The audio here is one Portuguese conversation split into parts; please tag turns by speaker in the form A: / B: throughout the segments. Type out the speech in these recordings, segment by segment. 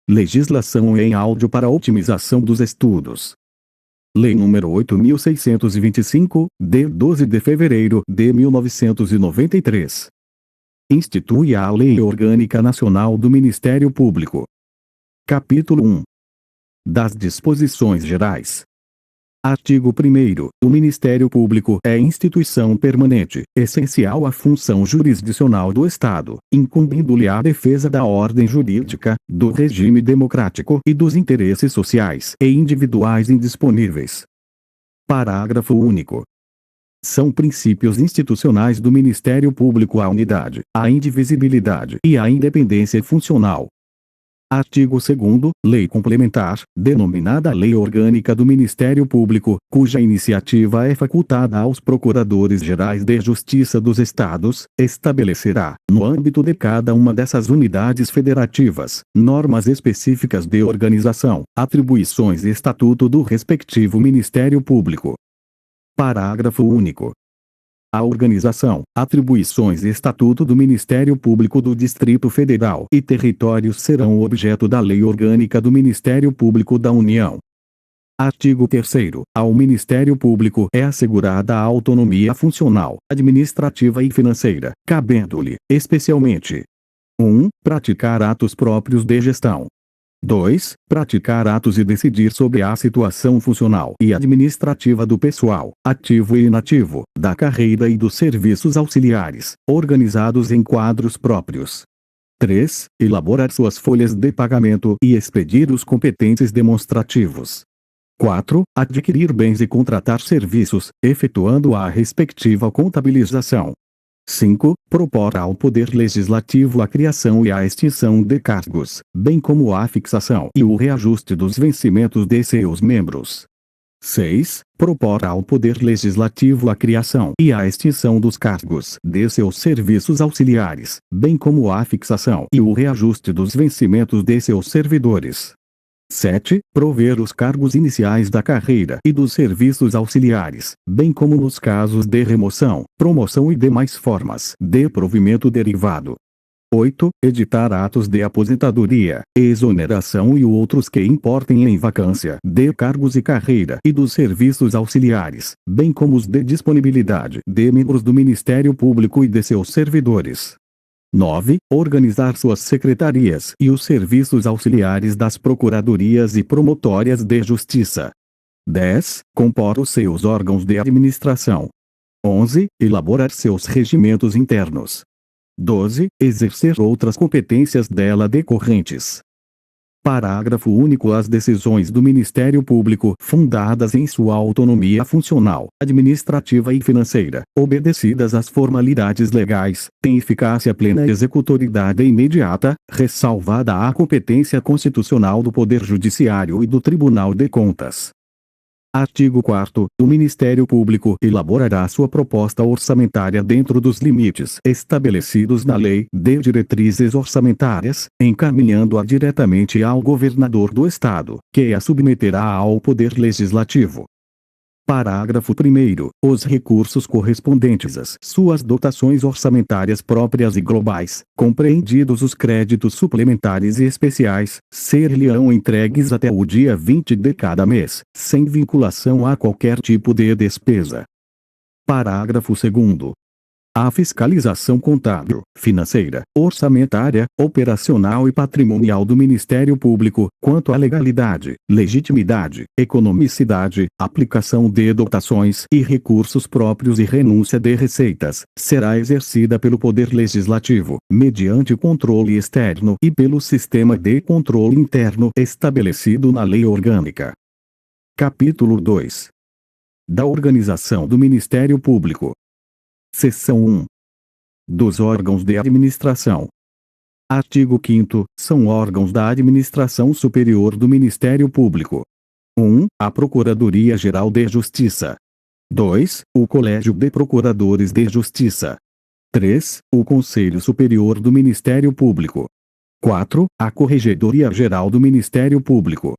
A: Legislação em áudio para otimização dos estudos. Lei nº 8.625, de 12 de fevereiro de 1993. Institui a Lei Orgânica Nacional do Ministério Público. Capítulo 1. Das disposições gerais. Artigo 1º. O Ministério Público é instituição permanente, essencial à função jurisdicional do Estado, incumbindo-lhe a defesa da ordem jurídica, do regime democrático e dos interesses sociais e individuais indisponíveis. Parágrafo único. São princípios institucionais do Ministério Público a unidade, a indivisibilidade e a independência funcional. Artigo 2º, Lei Complementar, denominada Lei Orgânica do Ministério Público, cuja iniciativa é facultada aos Procuradores-Gerais de Justiça dos Estados, estabelecerá, no âmbito de cada uma dessas unidades federativas, normas específicas de organização, atribuições e estatuto do respectivo Ministério Público. Parágrafo único. A organização, atribuições e estatuto do Ministério Público do Distrito Federal e territórios serão objeto da Lei Orgânica do Ministério Público da União. Artigo 3º. Ao Ministério Público é assegurada a autonomia funcional, administrativa e financeira, cabendo-lhe, especialmente: 1. Praticar atos próprios de gestão. 2. Praticar atos e decidir sobre a situação funcional e administrativa do pessoal, ativo e inativo, da carreira e dos serviços auxiliares, organizados em quadros próprios. 3. Elaborar suas folhas de pagamento e expedir os competentes demonstrativos. 4. Adquirir bens e contratar serviços, efetuando a respectiva contabilização. 5. Propor ao Poder Legislativo a criação e a extinção de cargos, bem como a fixação e o reajuste dos vencimentos de seus membros. 6. Propor ao Poder Legislativo a criação e a extinção dos cargos de seus serviços auxiliares, bem como a fixação e o reajuste dos vencimentos de seus servidores. 7. Prover os cargos iniciais da carreira e dos serviços auxiliares, bem como nos casos de remoção, promoção e demais formas de provimento derivado. 8. Editar atos de aposentadoria, exoneração e outros que importem em vacância de cargos e carreira e dos serviços auxiliares, bem como os de disponibilidade de membros do Ministério Público e de seus servidores. 9. Organizar suas secretarias e os serviços auxiliares das procuradorias e promotórias de justiça. 10. Compor os seus órgãos de administração. 11. Elaborar seus regimentos internos. 12. Exercer outras competências dela decorrentes. Parágrafo único. As decisões do Ministério Público, fundadas em sua autonomia funcional, administrativa e financeira, obedecidas às formalidades legais, têm eficácia plena e executoriedade imediata, ressalvada a competência constitucional do Poder Judiciário e do Tribunal de Contas. Artigo 4º. O Ministério Público elaborará sua proposta orçamentária dentro dos limites estabelecidos na Lei de Diretrizes Orçamentárias, encaminhando-a diretamente ao Governador do Estado, que a submeterá ao Poder Legislativo. Parágrafo 1º. Os recursos correspondentes às suas dotações orçamentárias próprias e globais, compreendidos os créditos suplementares e especiais, ser-lhe-ão entregues até o dia 20 de cada mês, sem vinculação a qualquer tipo de despesa. Parágrafo 2º. A fiscalização contábil, financeira, orçamentária, operacional e patrimonial do Ministério Público, quanto à legalidade, legitimidade, economicidade, aplicação de dotações e recursos próprios e renúncia de receitas, será exercida pelo Poder Legislativo, mediante controle externo e pelo sistema de controle interno estabelecido na Lei Orgânica. Capítulo 2. Da organização do Ministério Público. Seção 1. Dos órgãos de administração. Artigo 5º. São órgãos da administração superior do Ministério Público. 1. A Procuradoria-Geral de Justiça. 2. O Colégio de Procuradores de Justiça. 3. O Conselho Superior do Ministério Público. 4. A Corregedoria-Geral do Ministério Público.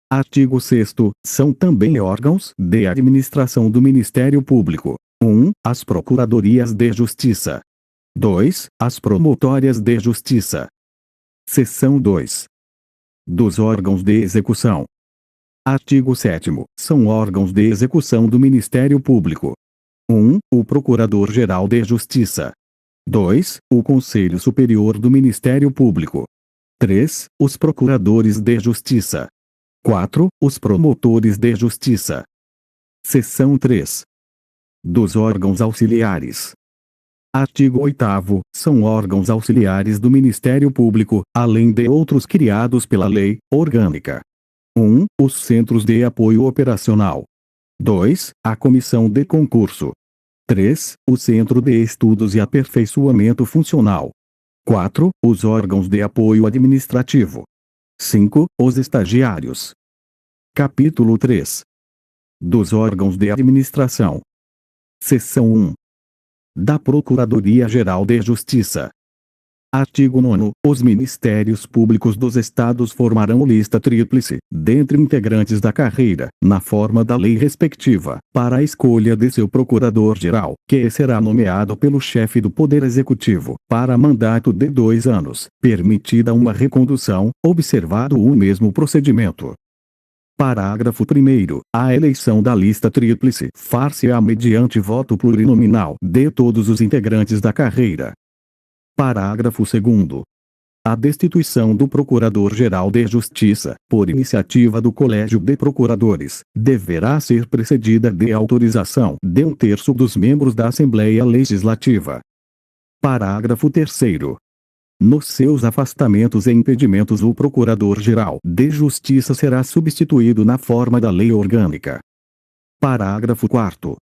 A: Artigo 6º. São também órgãos de administração do Ministério Público. 1. As Procuradorias de Justiça. 2. As Promotórias de Justiça. Seção 2. Dos órgãos de execução. Artigo 7º. São órgãos de execução do Ministério Público. 1. O Procurador-Geral de Justiça. 2. O Conselho Superior do Ministério Público. 3. Os Procuradores de Justiça. 4. Os Promotores de Justiça. Seção 3. Dos órgãos auxiliares. Artigo 8º. São órgãos auxiliares do Ministério Público, além de outros criados pela Lei Orgânica. 1. Os Centros de Apoio Operacional. 2. A Comissão de Concurso. 3. O Centro de Estudos e Aperfeiçoamento Funcional. 4. Os órgãos de apoio administrativo. 5. Os estagiários. Capítulo 3. Dos órgãos de administração. Seção 1. Da Procuradoria-Geral de Justiça. Artigo 9º. Os Ministérios Públicos dos Estados formarão lista tríplice, dentre integrantes da carreira, na forma da lei respectiva, para a escolha de seu Procurador-Geral, que será nomeado pelo chefe do Poder Executivo, para mandato de 2 anos, permitida uma recondução, observado o mesmo procedimento. Parágrafo 1º. A eleição da lista tríplice far-se-á mediante voto plurinominal de todos os integrantes da carreira. Parágrafo 2º. A destituição do Procurador-Geral de Justiça, por iniciativa do Colégio de Procuradores, deverá ser precedida de autorização de 1/3 dos membros da Assembleia Legislativa. Parágrafo 3º. Nos seus afastamentos e impedimentos o Procurador-Geral de Justiça será substituído na forma da lei orgânica. Parágrafo 4º.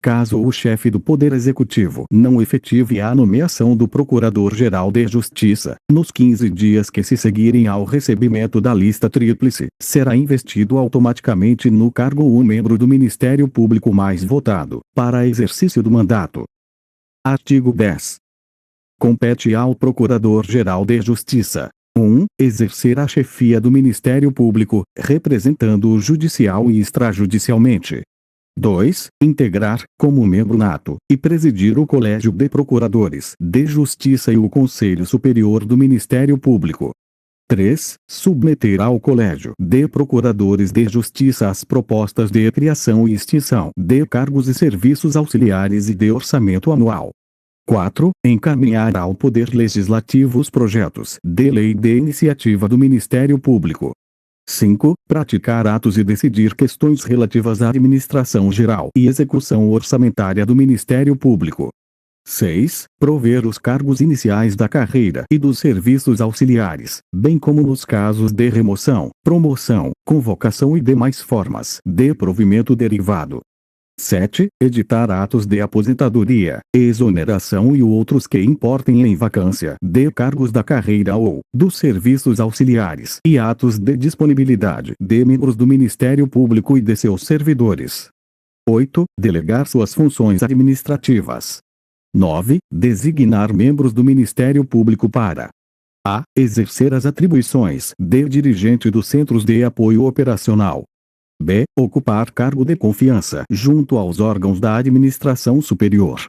A: Caso o chefe do Poder Executivo não efetive a nomeação do Procurador-Geral de Justiça, nos 15 dias que se seguirem ao recebimento da lista tríplice, será investido automaticamente no cargo o membro do Ministério Público mais votado, para exercício do mandato. Artigo 10. Compete ao Procurador-Geral de Justiça: 1. Exercer a chefia do Ministério Público, representando-o judicial e extrajudicialmente. 2. Integrar, como membro nato, e presidir o Colégio de Procuradores de Justiça e o Conselho Superior do Ministério Público. 3. Submeter ao Colégio de Procuradores de Justiça as propostas de criação e extinção de cargos e serviços auxiliares e de orçamento anual. 4. Encaminhar ao Poder Legislativo os projetos de lei de iniciativa do Ministério Público. 5. Praticar atos e decidir questões relativas à administração geral e execução orçamentária do Ministério Público. 6. Prover os cargos iniciais da carreira e dos serviços auxiliares, bem como nos casos de remoção, promoção, convocação e demais formas de provimento derivado. 7. Editar atos de aposentadoria, exoneração e outros que importem em vacância de cargos da carreira ou dos serviços auxiliares e atos de disponibilidade de membros do Ministério Público e de seus servidores. 8. Delegar suas funções administrativas. 9. Designar membros do Ministério Público para: a. Exercer as atribuições de dirigente dos Centros de Apoio Operacional. B. Ocupar cargo de confiança junto aos órgãos da administração superior.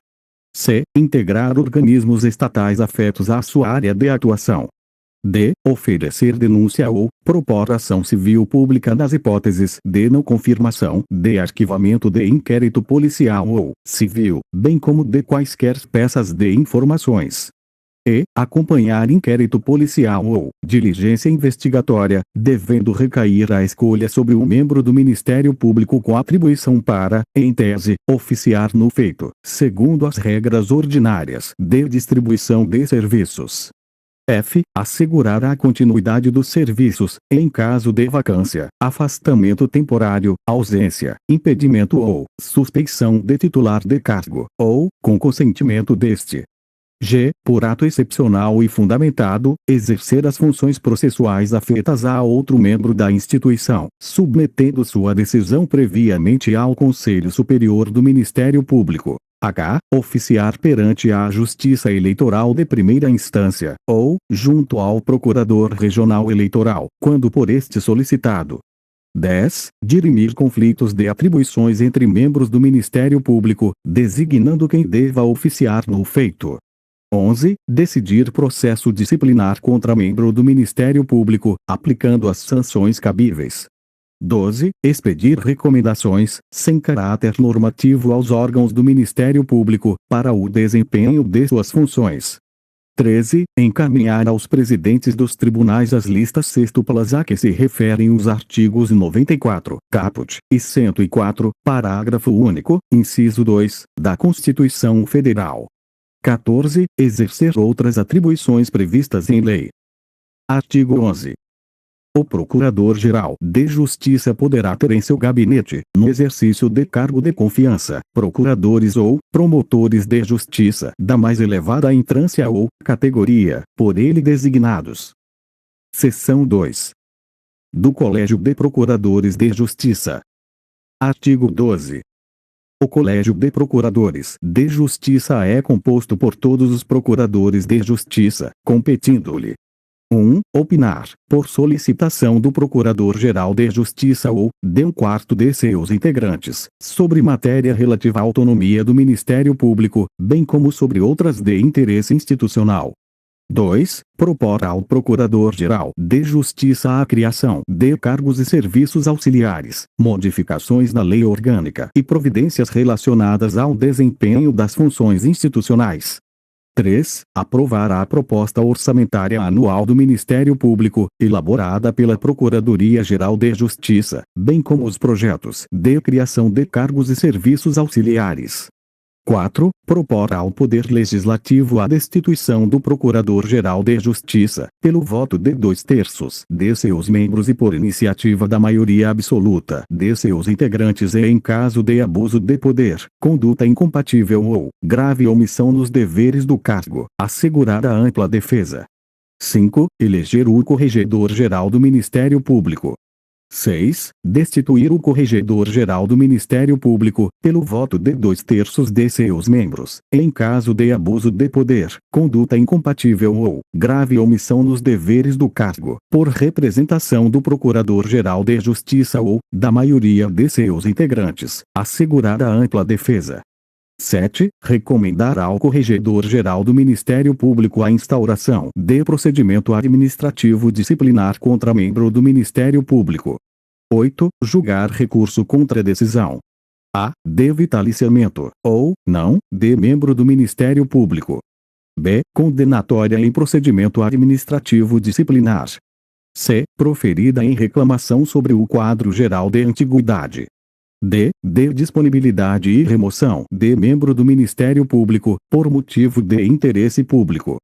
A: C. Integrar organismos estatais afetos à sua área de atuação. D. Oferecer denúncia ou propor ação civil pública nas hipóteses de não confirmação, de arquivamento de inquérito policial ou civil, bem como de quaisquer peças de informações. E. Acompanhar inquérito policial ou diligência investigatória, devendo recair a escolha sobre o membro do Ministério Público com atribuição para, em tese, oficiar no feito, segundo as regras ordinárias de distribuição de serviços. F. Assegurar a continuidade dos serviços, em caso de vacância, afastamento temporário, ausência, impedimento ou suspeição de titular de cargo, ou, com consentimento deste. G. Por ato excepcional e fundamentado, exercer as funções processuais afetas a outro membro da instituição, submetendo sua decisão previamente ao Conselho Superior do Ministério Público. H. Oficiar perante a Justiça Eleitoral de primeira instância, ou, junto ao Procurador Regional Eleitoral, quando por este solicitado. 10. Dirimir conflitos de atribuições entre membros do Ministério Público, designando quem deva oficiar no feito. 11. Decidir processo disciplinar contra membro do Ministério Público, aplicando as sanções cabíveis. 12. Expedir recomendações, sem caráter normativo aos órgãos do Ministério Público, para o desempenho de suas funções. 13. Encaminhar aos presidentes dos tribunais as listas sextuplas a que se referem os artigos 94, caput, e 104, parágrafo único, inciso 2, da Constituição Federal. 14. Exercer outras atribuições previstas em lei. Artigo 11. O Procurador-Geral de Justiça poderá ter em seu gabinete, no exercício de cargo de confiança, procuradores ou promotores de justiça da mais elevada entrância ou categoria, por ele designados. Seção 2. Do Colégio de Procuradores de Justiça. Artigo 12. O Colégio de Procuradores de Justiça é composto por todos os procuradores de justiça, competindo-lhe: 1. Opinar, por solicitação do Procurador-Geral de Justiça ou de um quarto de seus integrantes, sobre matéria relativa à autonomia do Ministério Público, bem como sobre outras de interesse institucional. 2. Propor ao Procurador-Geral de Justiça a criação de cargos e serviços auxiliares, modificações na lei orgânica e providências relacionadas ao desempenho das funções institucionais. 3. Aprovar a proposta orçamentária anual do Ministério Público, elaborada pela Procuradoria-Geral de Justiça, bem como os projetos de criação de cargos e serviços auxiliares. 4. Propor ao Poder Legislativo a destituição do Procurador-Geral de Justiça, pelo voto de 2/3 de seus membros e por iniciativa da maioria absoluta de seus integrantes e em caso de abuso de poder, conduta incompatível ou grave omissão nos deveres do cargo, assegurar a ampla defesa. 5. Eleger o Corregedor-Geral do Ministério Público. 6. Destituir o Corregedor-Geral do Ministério Público, pelo voto de 2/3 de seus membros, em caso de abuso de poder, conduta incompatível ou grave omissão nos deveres do cargo, por representação do Procurador-Geral de Justiça ou da maioria de seus integrantes, assegurar a ampla defesa. 7. Recomendar ao Corregedor-Geral do Ministério Público a instauração de procedimento administrativo disciplinar contra membro do Ministério Público. 8. Julgar recurso contra a decisão a. de vitaliciamento, ou, não, de membro do Ministério Público. b. Condenatória em procedimento administrativo disciplinar. c. Proferida em reclamação sobre o quadro geral de antiguidade. D. De disponibilidade e remoção de membro do Ministério Público, por motivo de interesse público.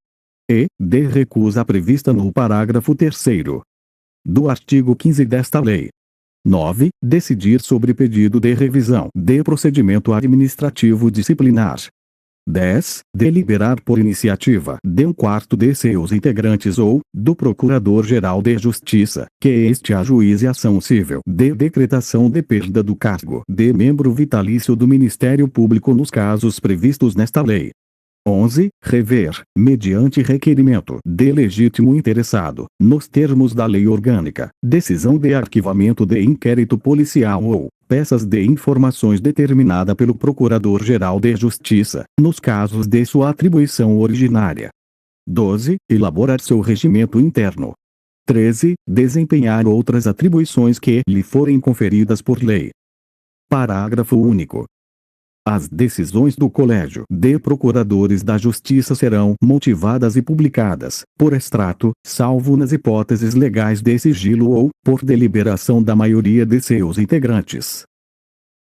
A: E. De recusa prevista no parágrafo 3º do artigo 15 desta lei. 9. Decidir sobre pedido de revisão de procedimento administrativo disciplinar. 10. Deliberar por iniciativa de um quarto de seus integrantes ou do Procurador-Geral de Justiça, que este ajuize ação civil de decretação de perda do cargo de membro vitalício do Ministério Público nos casos previstos nesta lei. 11. Rever, mediante requerimento de legítimo interessado, nos termos da lei orgânica, decisão de arquivamento de inquérito policial ou peças de informações determinada pelo Procurador-Geral de Justiça, nos casos de sua atribuição originária. 12. Elaborar seu regimento interno. 13. Desempenhar outras atribuições que lhe forem conferidas por lei. Parágrafo único. As decisões do Colégio de Procuradores da Justiça serão motivadas e publicadas, por extrato, salvo nas hipóteses legais de sigilo ou por deliberação da maioria de seus integrantes.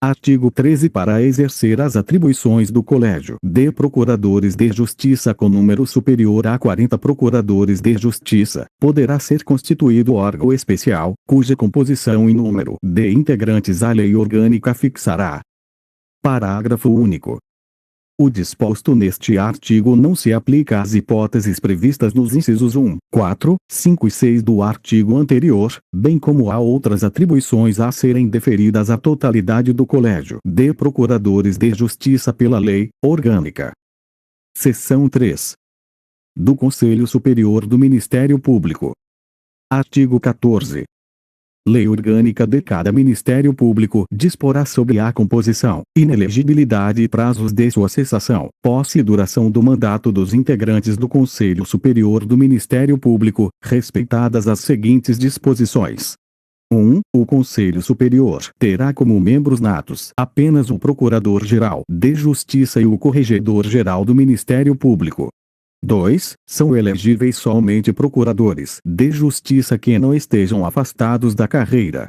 A: Artigo 13. Para exercer as atribuições do Colégio de Procuradores de Justiça com número superior a 40 Procuradores de Justiça, poderá ser constituído órgão especial, cuja composição e número de integrantes a lei orgânica fixará. Parágrafo único. O disposto neste artigo não se aplica às hipóteses previstas nos incisos 1, 4, 5 e 6 do artigo anterior, bem como a outras atribuições a serem deferidas à totalidade do Colégio de Procuradores de Justiça pela Lei Orgânica. Seção 3. Do Conselho Superior do Ministério Público. Artigo 14. Lei orgânica de cada Ministério Público disporá sobre a composição, inelegibilidade e prazos de sua cessação, posse e duração do mandato dos integrantes do Conselho Superior do Ministério Público, respeitadas as seguintes disposições. 1. O Conselho Superior terá como membros natos apenas o Procurador-Geral de Justiça e o Corregedor-Geral do Ministério Público. 2. São elegíveis somente procuradores de justiça que não estejam afastados da carreira.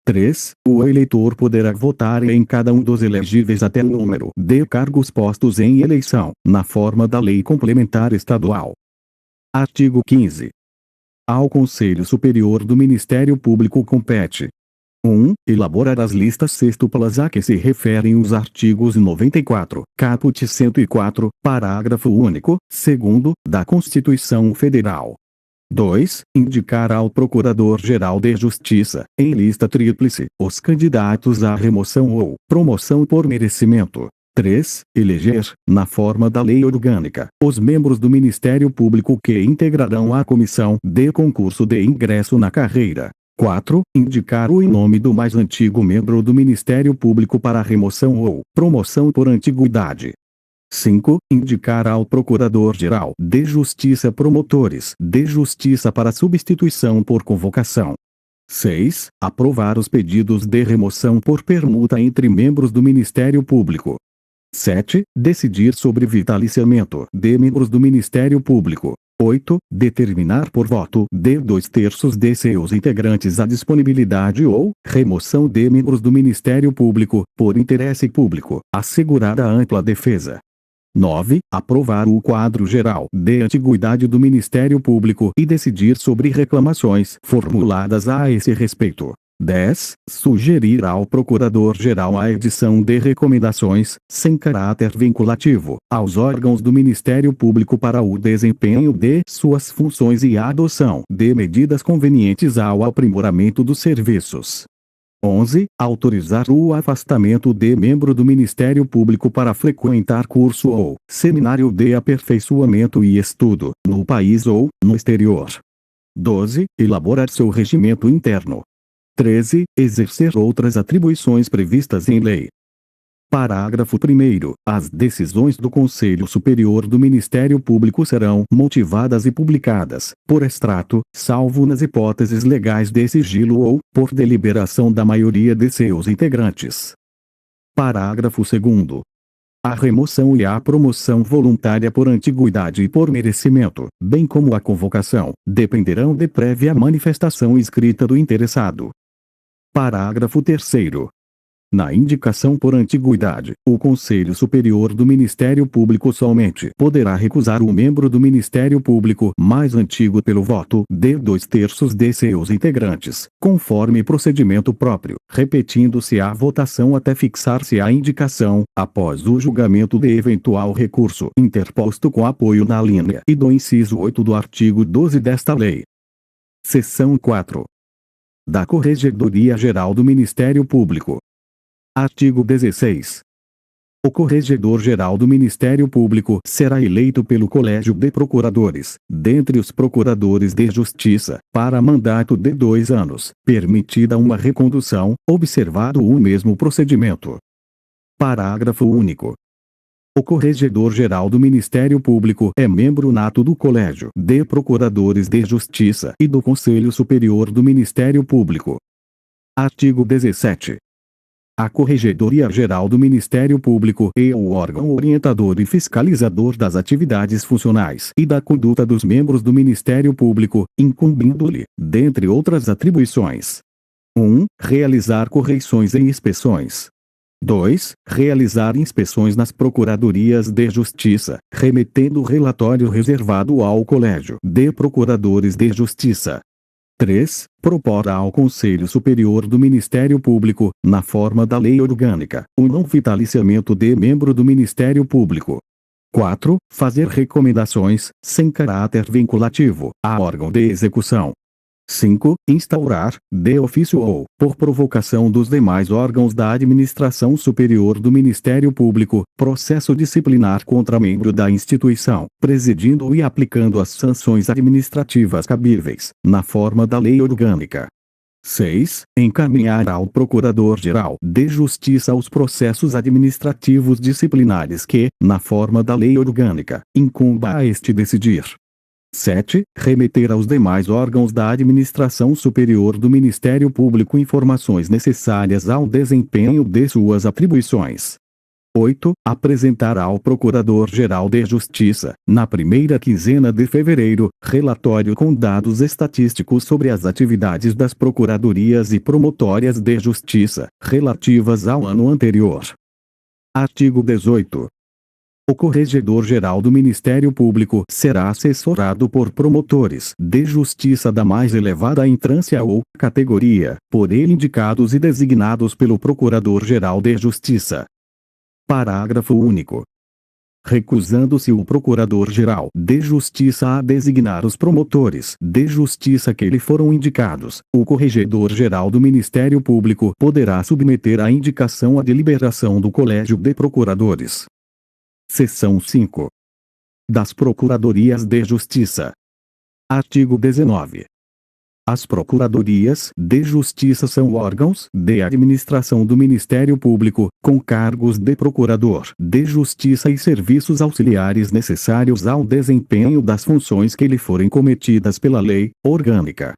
A: 3. O eleitor poderá votar em cada um dos elegíveis até o número de cargos postos em eleição, na forma da Lei Complementar Estadual. Artigo 15. Ao Conselho Superior do Ministério Público compete: 1. Elaborar as listas sextuplas a que se referem os artigos 94, caput 104, parágrafo único, 2º, da Constituição Federal. 2. Indicar ao Procurador-Geral de Justiça, em lista tríplice, os candidatos à remoção ou promoção por merecimento. 3. Eleger, na forma da lei orgânica, os membros do Ministério Público que integrarão a comissão de concurso de ingresso na carreira. 4. Indicar o nome do mais antigo membro do Ministério Público para remoção ou promoção por antiguidade. 5. Indicar ao Procurador-Geral de Justiça promotores de justiça para substituição por convocação. 6. Aprovar os pedidos de remoção por permuta entre membros do Ministério Público. 7. Decidir sobre vitaliciamento de membros do Ministério Público. 8. Determinar por voto de 2/3 de seus integrantes a disponibilidade ou remoção de membros do Ministério Público, por interesse público, assegurada a ampla defesa. 9. Aprovar o quadro geral de antiguidade do Ministério Público e decidir sobre reclamações formuladas a esse respeito. 10. Sugerir ao Procurador-Geral a edição de recomendações, sem caráter vinculativo, aos órgãos do Ministério Público para o desempenho de suas funções e a adoção de medidas convenientes ao aprimoramento dos serviços. 11. Autorizar o afastamento de membro do Ministério Público para frequentar curso ou seminário de aperfeiçoamento e estudo, no país ou no exterior. 12. Elaborar seu regimento interno. 13. Exercer outras atribuições previstas em lei. Parágrafo 1º. As decisões do Conselho Superior do Ministério Público serão motivadas e publicadas, por extrato, salvo nas hipóteses legais de sigilo ou, por deliberação da maioria de seus integrantes. Parágrafo 2º. A remoção e a promoção voluntária por antiguidade e por merecimento, bem como a convocação, dependerão de prévia manifestação escrita do interessado. Parágrafo 3º. Na indicação por antiguidade, o Conselho Superior do Ministério Público somente poderá recusar o membro do Ministério Público mais antigo pelo voto de 2/3 de seus integrantes, conforme procedimento próprio, repetindo-se a votação até fixar-se a indicação, após o julgamento de eventual recurso interposto com apoio na linha e do inciso 8 do artigo 12 desta lei. Seção 4. Da Corregedoria Geral do Ministério Público. Artigo 16. O Corregedor-Geral do Ministério Público será eleito pelo Colégio de Procuradores, dentre os Procuradores de Justiça, para mandato de 2 anos, permitida uma recondução, observado o mesmo procedimento. Parágrafo único. O Corregedor-Geral do Ministério Público é membro nato do Colégio de Procuradores de Justiça e do Conselho Superior do Ministério Público. Artigo 17. A Corregedoria Geral do Ministério Público é o órgão orientador e fiscalizador das atividades funcionais e da conduta dos membros do Ministério Público, incumbindo-lhe, dentre outras atribuições: 1. Realizar correições e inspeções. 2. Realizar inspeções nas Procuradorias de Justiça, remetendo relatório reservado ao Colégio de Procuradores de Justiça. 3. Propor ao Conselho Superior do Ministério Público, na forma da lei orgânica, o não vitaliciamento de membro do Ministério Público. 4. Fazer recomendações, sem caráter vinculativo, a órgão de execução. 5. Instaurar, de ofício ou, por provocação dos demais órgãos da administração superior do Ministério Público, processo disciplinar contra membro da instituição, presidindo e aplicando as sanções administrativas cabíveis, na forma da lei orgânica. 6. Encaminhar ao Procurador-Geral de Justiça os processos administrativos disciplinares que, na forma da lei orgânica, incumba a este decidir. 7. Remeter aos demais órgãos da administração superior do Ministério Público informações necessárias ao desempenho de suas atribuições. 8. Apresentar ao Procurador-Geral de Justiça, na primeira quinzena de fevereiro, relatório com dados estatísticos sobre as atividades das procuradorias e promotórias de justiça, relativas ao ano anterior. Artigo 18. O Corregedor-Geral do Ministério Público será assessorado por promotores de justiça da mais elevada entrância ou categoria, por ele indicados e designados pelo Procurador-Geral de Justiça. Parágrafo único. Recusando-se o Procurador-Geral de Justiça a designar os promotores de justiça que lhe foram indicados, o Corregedor-Geral do Ministério Público poderá submeter a indicação à deliberação do Colégio de Procuradores. Seção 5. Das Procuradorias de Justiça. Artigo 19. As Procuradorias de Justiça são órgãos de administração do Ministério Público, com cargos de Procurador de Justiça e serviços auxiliares necessários ao desempenho das funções que lhe forem cometidas pela lei orgânica.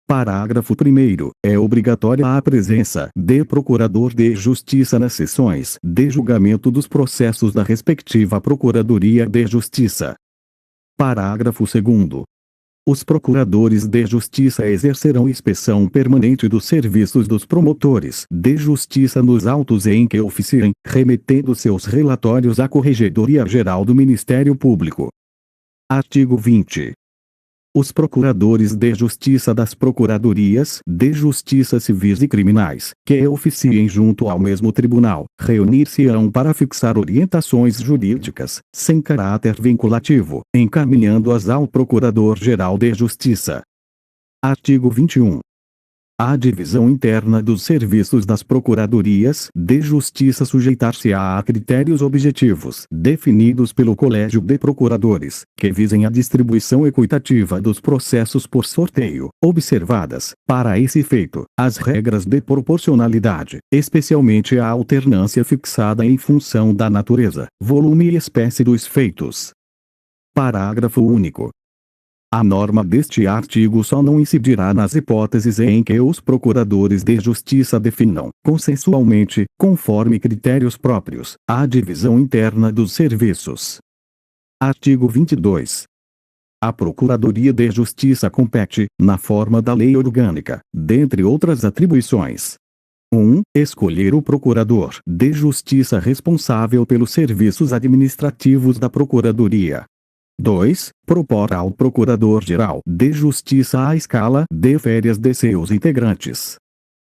A: Parágrafo 1º. É obrigatória a presença de Procurador de Justiça nas sessões de julgamento dos processos da respectiva Procuradoria de Justiça. Parágrafo 2º. Os procuradores de justiça exercerão inspeção permanente dos serviços dos promotores de justiça nos autos em que oficiem, remetendo seus relatórios à Corregedoria-Geral do Ministério Público. Artigo 20. Os procuradores de justiça das procuradorias de justiça civis e criminais, que oficiem junto ao mesmo tribunal, reunir-se-ão para fixar orientações jurídicas, sem caráter vinculativo, encaminhando-as ao Procurador-Geral de Justiça. Artigo 21. A divisão interna dos serviços das procuradorias de justiça sujeitar-se-á a critérios objetivos definidos pelo Colégio de Procuradores, que visem a distribuição equitativa dos processos por sorteio, observadas, para esse efeito, as regras de proporcionalidade, especialmente a alternância fixada em função da natureza, volume e espécie dos feitos. Parágrafo único. A norma deste artigo só não incidirá nas hipóteses em que os procuradores de justiça definam, consensualmente, conforme critérios próprios, a divisão interna dos serviços. Artigo 22. A Procuradoria de Justiça compete, na forma da lei orgânica, dentre outras atribuições: 1. Escolher o procurador de justiça responsável pelos serviços administrativos da Procuradoria. 2. Propor ao Procurador-Geral de Justiça a escala de férias de seus integrantes.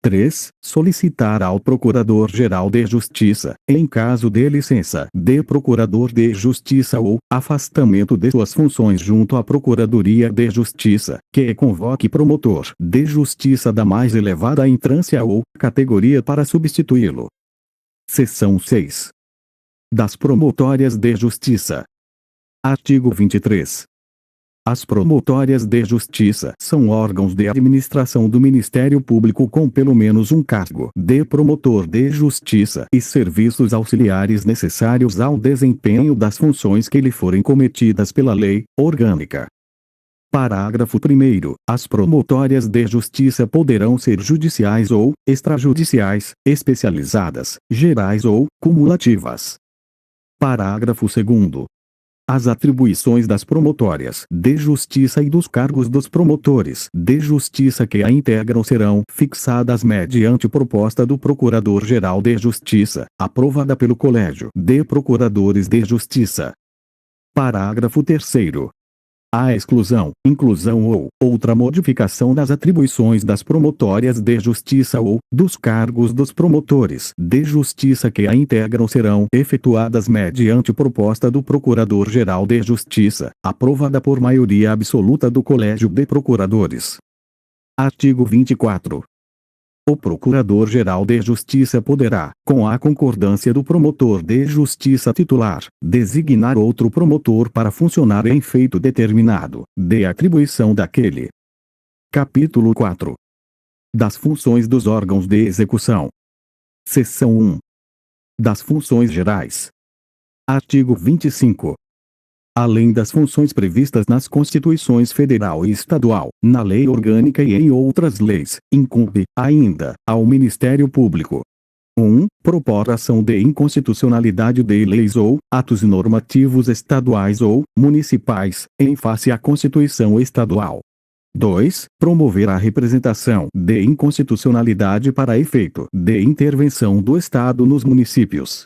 A: 3. Solicitar ao Procurador-Geral de Justiça, em caso de licença de Procurador de Justiça ou afastamento de suas funções junto à Procuradoria de Justiça, que convoque promotor de justiça da mais elevada entrância ou categoria para substituí-lo. Seção 6. Das Promotórias de Justiça. Artigo 23. As promotórias de justiça são órgãos de administração do Ministério Público com pelo menos um cargo de promotor de justiça e serviços auxiliares necessários ao desempenho das funções que lhe forem cometidas pela lei orgânica. Parágrafo 1º. As promotórias de justiça poderão ser judiciais ou extrajudiciais, especializadas, gerais ou cumulativas. Parágrafo 2º. As atribuições das promotórias de justiça e dos cargos dos promotores de justiça que a integram serão fixadas mediante proposta do Procurador-Geral de Justiça, aprovada pelo Colégio de Procuradores de Justiça. Parágrafo 3º. A exclusão, inclusão ou outra modificação das atribuições das promotórias de justiça ou dos cargos dos promotores de justiça que a integram serão efetuadas mediante proposta do Procurador-Geral de Justiça, aprovada por maioria absoluta do Colégio de Procuradores. Artigo 24. O Procurador-Geral de Justiça poderá, com a concordância do promotor de justiça titular, designar outro promotor para funcionar em feito determinado, de atribuição daquele. Capítulo 4. Das funções dos órgãos de execução. Seção 1. Das funções gerais. Artigo 25. Além das funções previstas nas Constituições Federal e Estadual, na Lei Orgânica e em outras leis, incumbe, ainda, ao Ministério Público: 1. Propor ação de inconstitucionalidade de leis ou atos normativos estaduais ou municipais, em face à Constituição Estadual. 2. Promover a representação de inconstitucionalidade para efeito de intervenção do Estado nos municípios.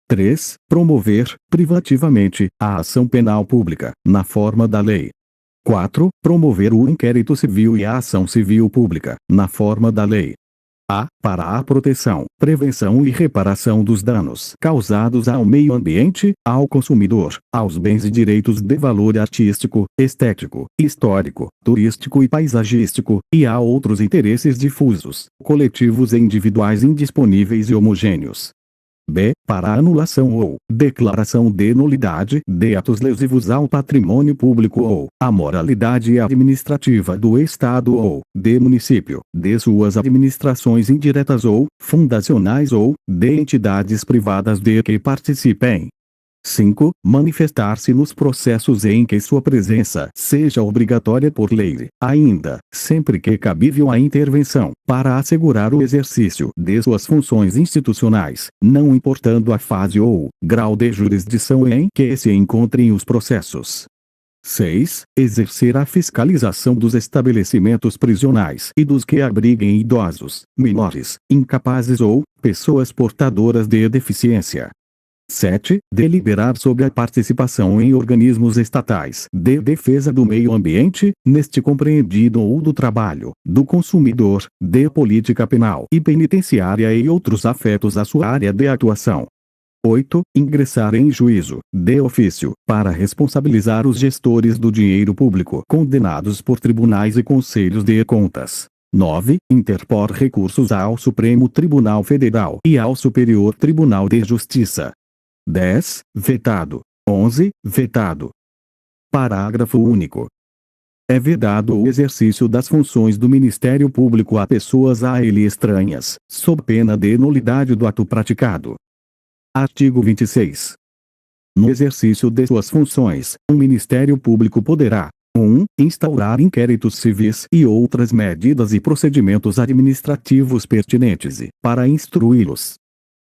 A: 3. Promover, privativamente, a ação penal pública, na forma da lei. 4. Promover o inquérito civil e a ação civil pública, na forma da lei. A. Para a proteção, prevenção e reparação dos danos causados ao meio ambiente, ao consumidor, aos bens e direitos de valor artístico, estético, histórico, turístico e paisagístico, e a outros interesses difusos, coletivos e individuais indisponíveis e homogêneos. B. Para a anulação ou declaração de nulidade de atos lesivos ao patrimônio público ou à moralidade administrativa do Estado ou de município, de suas administrações indiretas ou fundacionais ou de entidades privadas de que participem. 5. Manifestar-se nos processos em que sua presença seja obrigatória por lei, ainda, sempre que cabível a intervenção, para assegurar o exercício de suas funções institucionais, não importando a fase ou grau de jurisdição em que se encontrem os processos. 6. Exercer a fiscalização dos estabelecimentos prisionais e dos que abriguem idosos, menores, incapazes ou pessoas portadoras de deficiência. 7. Deliberar sobre a participação em organismos estatais de defesa do meio ambiente, neste compreendido ou do trabalho, do consumidor, de política penal e penitenciária e outros afetos à sua área de atuação. 8. Ingressar em juízo, de ofício, para responsabilizar os gestores do dinheiro público condenados por tribunais e conselhos de contas. 9. Interpor recursos ao Supremo Tribunal Federal e ao Superior Tribunal de Justiça. 10. Vetado. 11. Vetado. Parágrafo único. É vedado o exercício das funções do Ministério Público a pessoas a ele estranhas, sob pena de nulidade do ato praticado. Artigo 26. No exercício de suas funções, o Ministério Público poderá: 1. Instaurar inquéritos civis e outras medidas e procedimentos administrativos pertinentes e, para instruí-los,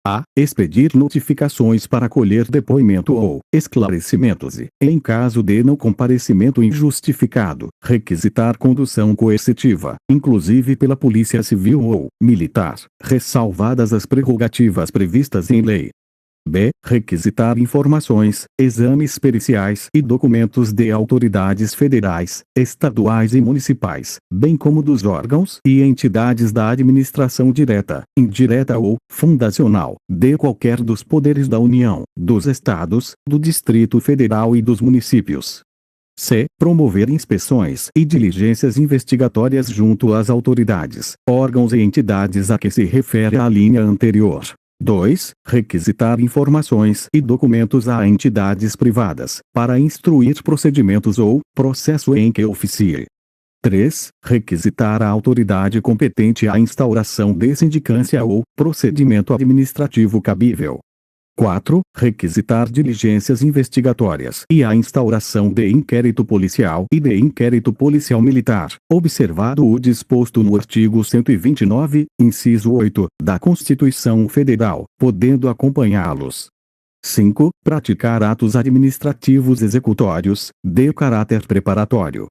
A: a. Expedir notificações para colher depoimento ou esclarecimentos e, em caso de não comparecimento injustificado, requisitar condução coercitiva, inclusive pela Polícia Civil ou Militar, ressalvadas as prerrogativas previstas em lei. B. Requisitar informações, exames periciais e documentos de autoridades federais, estaduais e municipais, bem como dos órgãos e entidades da administração direta, indireta ou fundacional, de qualquer dos poderes da União, dos Estados, do Distrito Federal e dos municípios. C. Promover inspeções e diligências investigatórias junto às autoridades, órgãos e entidades a que se refere a linha anterior. 2. Requisitar informações e documentos a entidades privadas, para instruir procedimentos ou processo em que oficie. 3. Requisitar à autoridade competente a instauração de sindicância ou procedimento administrativo cabível. 4. Requisitar diligências investigatórias e a instauração de inquérito policial e de inquérito policial militar, observado o disposto no artigo 129, inciso 8, da Constituição Federal, podendo acompanhá-los. 5. Praticar atos administrativos executórios, de caráter preparatório.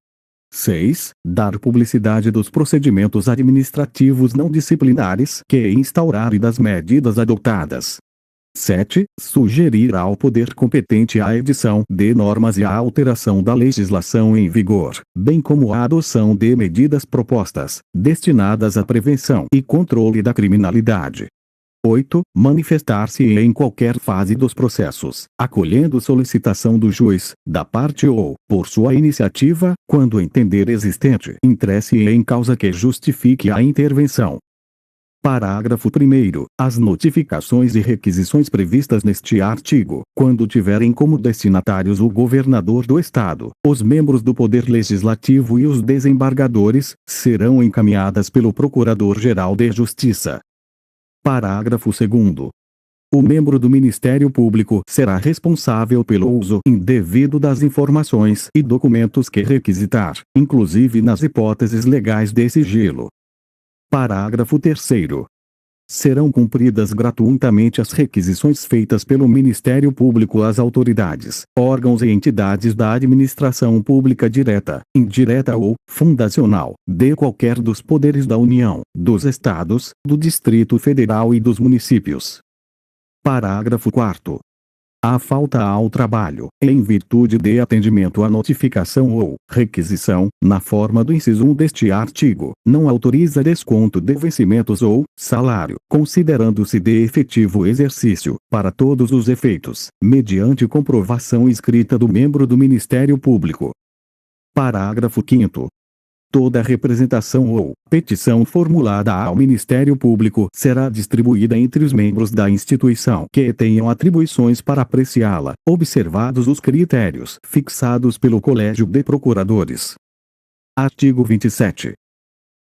A: 6. Dar publicidade dos procedimentos administrativos não disciplinares que instaurar e das medidas adotadas. 7. Sugerir ao poder competente a edição de normas e a alteração da legislação em vigor, bem como a adoção de medidas propostas, destinadas à prevenção e controle da criminalidade. 8. Manifestar-se em qualquer fase dos processos, acolhendo solicitação do juiz, da parte ou, por sua iniciativa, quando entender existente interesse em causa que justifique a intervenção. Parágrafo 1º. As notificações e requisições previstas neste artigo, quando tiverem como destinatários o governador do Estado, os membros do Poder Legislativo e os desembargadores, serão encaminhadas pelo Procurador-Geral de Justiça. Parágrafo 2º. O membro do Ministério Público será responsável pelo uso indevido das informações e documentos que requisitar, inclusive nas hipóteses legais de sigilo. Parágrafo 3º. Serão cumpridas gratuitamente as requisições feitas pelo Ministério Público às autoridades, órgãos e entidades da administração pública direta, indireta ou fundacional, de qualquer dos poderes da União, dos Estados, do Distrito Federal e dos municípios. Parágrafo 4º. A falta ao trabalho, em virtude de atendimento à notificação ou requisição, na forma do inciso 1 deste artigo, não autoriza desconto de vencimentos ou salário, considerando-se de efetivo exercício, para todos os efeitos, mediante comprovação escrita do membro do Ministério Público. Parágrafo 5º. Toda representação ou petição formulada ao Ministério Público será distribuída entre os membros da instituição que tenham atribuições para apreciá-la, observados os critérios fixados pelo Colégio de Procuradores. Artigo 27.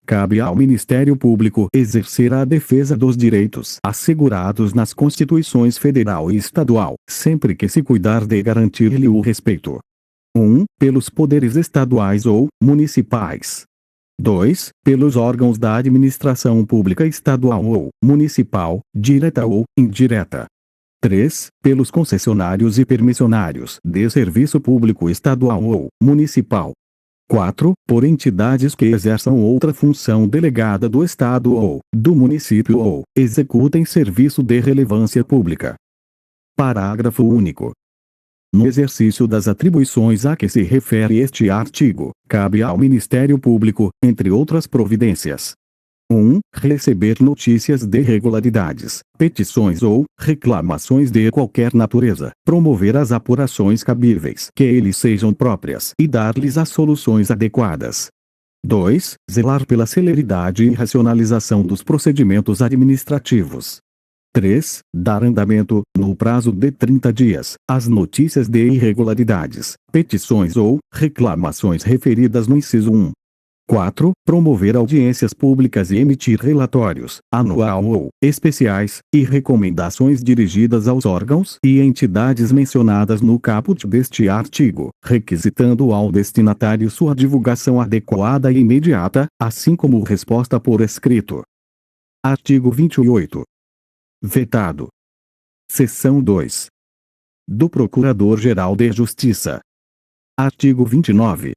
A: Cabe ao Ministério Público exercer a defesa dos direitos assegurados nas Constituições Federal e Estadual, sempre que se cuidar de garantir-lhe o respeito. 1. Pelos poderes estaduais ou municipais. 2. Pelos órgãos da administração pública estadual ou municipal, direta ou indireta. 3. Pelos concessionários e permissionários de serviço público estadual ou municipal. 4. Por entidades que exerçam outra função delegada do Estado ou do município ou executem serviço de relevância pública. Parágrafo único. No exercício das atribuições a que se refere este artigo, cabe ao Ministério Público, entre outras providências: 1. Receber notícias de irregularidades, petições ou reclamações de qualquer natureza, promover as apurações cabíveis que lhes sejam próprias e dar-lhes as soluções adequadas. 2. Zelar pela celeridade e racionalização dos procedimentos administrativos. 3. Dar andamento, no prazo de 30 dias, às notícias de irregularidades, petições ou reclamações referidas no inciso 1. 4. Promover audiências públicas e emitir relatórios, anual ou especiais, e recomendações dirigidas aos órgãos e entidades mencionadas no caput deste artigo, requisitando ao destinatário sua divulgação adequada e imediata, assim como resposta por escrito. Artigo 28. Vetado. Seção 2. Do Procurador-Geral de Justiça. Artigo 29.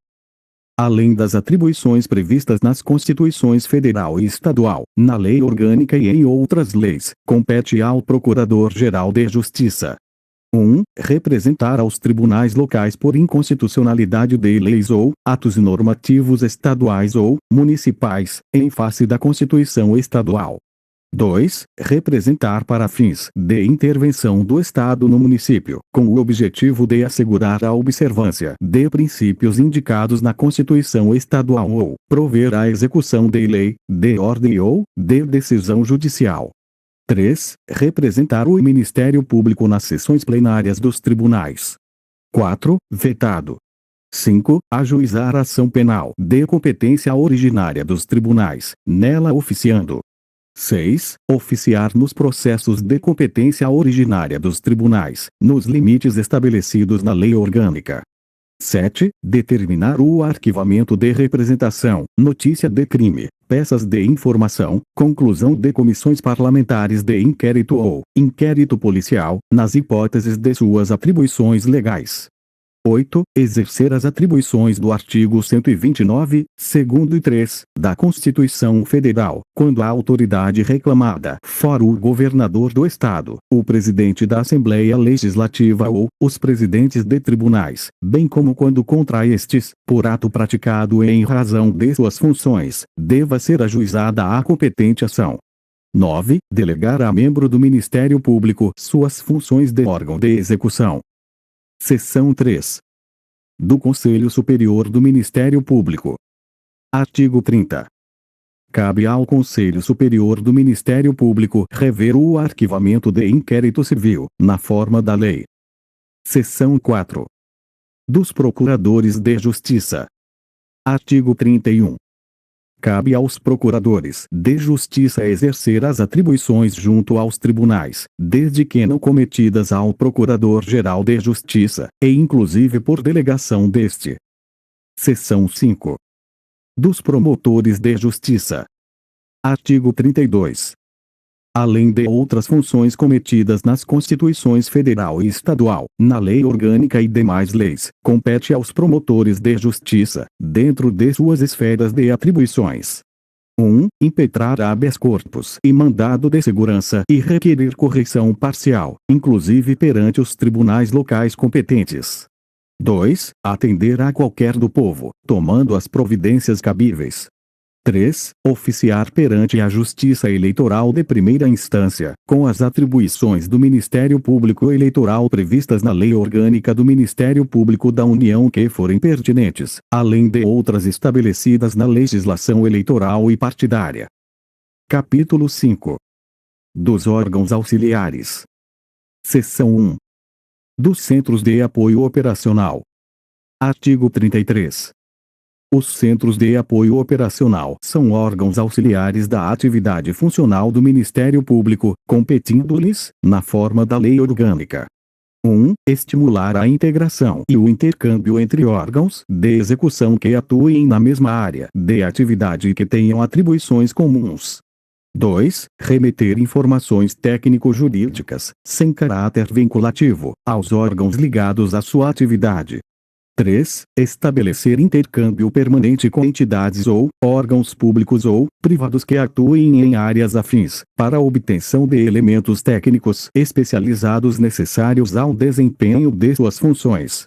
A: Além das atribuições previstas nas Constituições Federal e Estadual, na Lei Orgânica e em outras leis, compete ao Procurador-Geral de Justiça: 1. Representar aos tribunais locais por inconstitucionalidade de leis ou atos normativos estaduais ou municipais, em face da Constituição Estadual. 2. Representar para fins de intervenção do Estado no município, com o objetivo de assegurar a observância de princípios indicados na Constituição Estadual ou prover a execução de lei, de ordem ou de decisão judicial. 3. Representar o Ministério Público nas sessões plenárias dos tribunais. 4. Vetado. 5. Ajuizar ação penal de competência originária dos tribunais, nela oficiando. 6. Oficiar nos processos de competência originária dos tribunais, nos limites estabelecidos na lei orgânica. 7. Determinar o arquivamento de representação, notícia de crime, peças de informação, conclusão de comissões parlamentares de inquérito ou inquérito policial, nas hipóteses de suas atribuições legais. 8. Exercer as atribuições do artigo 129, segundo e 3, da Constituição Federal, quando a autoridade reclamada for o governador do Estado, o presidente da Assembleia Legislativa ou os presidentes de tribunais, bem como quando contra estes, por ato praticado em razão de suas funções, deva ser ajuizada a competente ação. 9. Delegar a membro do Ministério Público suas funções de órgão de execução. Seção 3. Do Conselho Superior do Ministério Público. Artigo 30. cabe ao Conselho Superior do Ministério Público rever o arquivamento de inquérito civil, na forma da lei. Seção 4. Dos Procuradores de Justiça. Artigo 31. Cabe aos procuradores de justiça exercer as atribuições junto aos tribunais, desde que não cometidas ao Procurador-Geral de Justiça, e inclusive por delegação deste. Seção 5. Dos promotores de justiça. Artigo 32. Além de outras funções cometidas nas Constituições Federal e Estadual, na Lei Orgânica e demais leis, compete aos promotores de justiça, dentro de suas esferas de atribuições: 1. Impetrar habeas corpus e mandado de segurança e requerer correição parcial, inclusive perante os tribunais locais competentes. 2. Atender a qualquer do povo, tomando as providências cabíveis. 3. Oficiar perante a Justiça Eleitoral de primeira instância, com as atribuições do Ministério Público Eleitoral previstas na Lei Orgânica do Ministério Público da União que forem pertinentes, além de outras estabelecidas na legislação eleitoral e partidária. Capítulo 5. Dos órgãos auxiliares. Seção 1. Dos Centros de Apoio Operacional. Artigo 33. Os Centros de Apoio Operacional são órgãos auxiliares da atividade funcional do Ministério Público, competindo-lhes, na forma da Lei Orgânica: 1. Estimular a integração e o intercâmbio entre órgãos de execução que atuem na mesma área de atividade e que tenham atribuições comuns. 2. Remeter informações técnico-jurídicas, sem caráter vinculativo, aos órgãos ligados à sua atividade. 3. Estabelecer intercâmbio permanente com entidades ou órgãos públicos ou privados que atuem em áreas afins, para a obtenção de elementos técnicos especializados necessários ao desempenho de suas funções.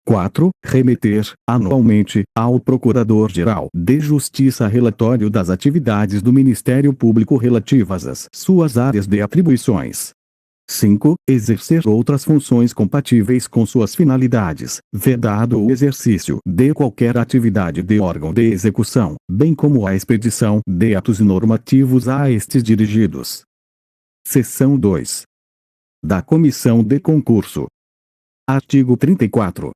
A: 4. Remeter, anualmente, ao Procurador-Geral de Justiça relatório das atividades do Ministério Público relativas às suas áreas de atribuições. 5. Exercer outras funções compatíveis com suas finalidades, vedado o exercício de qualquer atividade de órgão de execução, bem como a expedição de atos normativos a estes dirigidos. Seção 2. Da Comissão de Concurso. Artigo 34.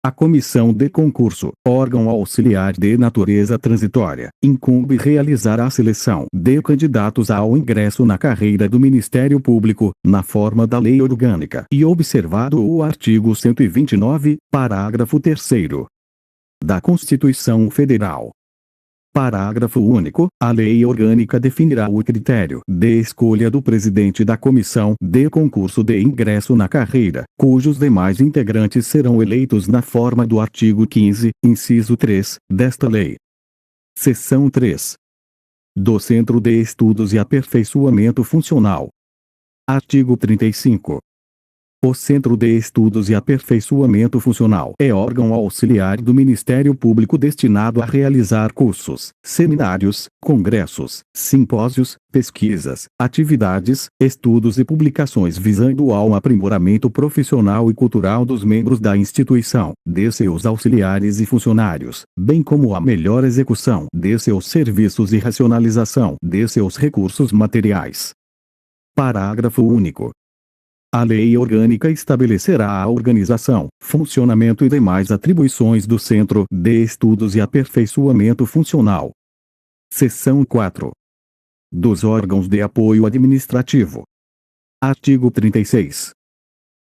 A: A Comissão de Concurso, órgão auxiliar de natureza transitória, incumbe realizar a seleção de candidatos ao ingresso na carreira do Ministério Público, na forma da Lei Orgânica e observado o artigo 129, parágrafo 3º da Constituição Federal. Parágrafo único. A Lei Orgânica definirá o critério de escolha do presidente da Comissão de Concurso de Ingresso na carreira, cujos demais integrantes serão eleitos na forma do artigo 15, inciso 3, desta lei. Seção 3. Do Centro de Estudos e Aperfeiçoamento Funcional. Artigo 35. O Centro de Estudos e Aperfeiçoamento Funcional é órgão auxiliar do Ministério Público destinado a realizar cursos, seminários, congressos, simpósios, pesquisas, atividades, estudos e publicações visando ao aprimoramento profissional e cultural dos membros da instituição, de seus auxiliares e funcionários, bem como a melhor execução de seus serviços e racionalização de seus recursos materiais. Parágrafo único. A Lei Orgânica estabelecerá a organização, funcionamento e demais atribuições do Centro de Estudos e Aperfeiçoamento Funcional. Seção 4. Dos órgãos de apoio administrativo. Artigo 36.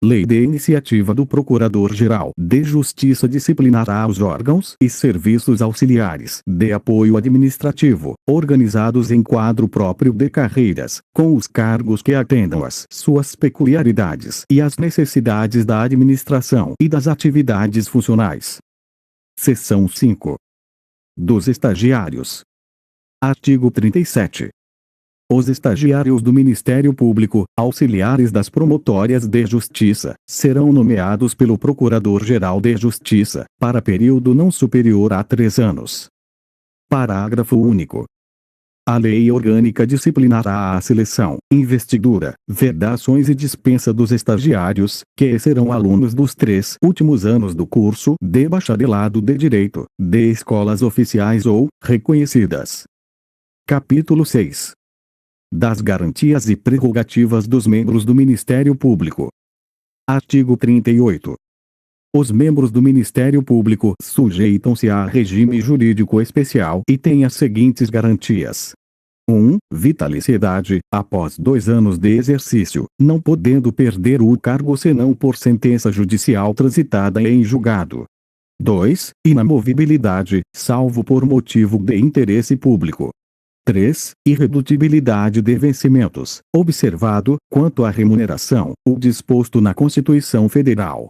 A: Lei de iniciativa do Procurador-Geral de Justiça disciplinará os órgãos e serviços auxiliares de apoio administrativo, organizados em quadro próprio de carreiras, com os cargos que atendam às suas peculiaridades e às necessidades da administração e das atividades funcionais. Seção 5. Dos estagiários. Artigo 37. Os estagiários do Ministério Público, auxiliares das promotórias de justiça, serão nomeados pelo Procurador-Geral de Justiça, para período não superior a 3 anos. Parágrafo único. A Lei Orgânica disciplinará a seleção, investidura, vedações e dispensa dos estagiários, que serão alunos dos 3 últimos anos do curso de bacharelado de Direito, de escolas oficiais ou reconhecidas. Capítulo 6. Das garantias e prerrogativas dos membros do Ministério Público. Artigo 38. Os membros do Ministério Público sujeitam-se a regime jurídico especial e têm as seguintes garantias. 1. Vitaliciedade, após 2 anos de exercício, não podendo perder o cargo senão por sentença judicial transitada em julgado. 2. Inamovibilidade, salvo por motivo de interesse público. 3. Irredutibilidade de vencimentos, observado, quanto à remuneração, o disposto na Constituição Federal.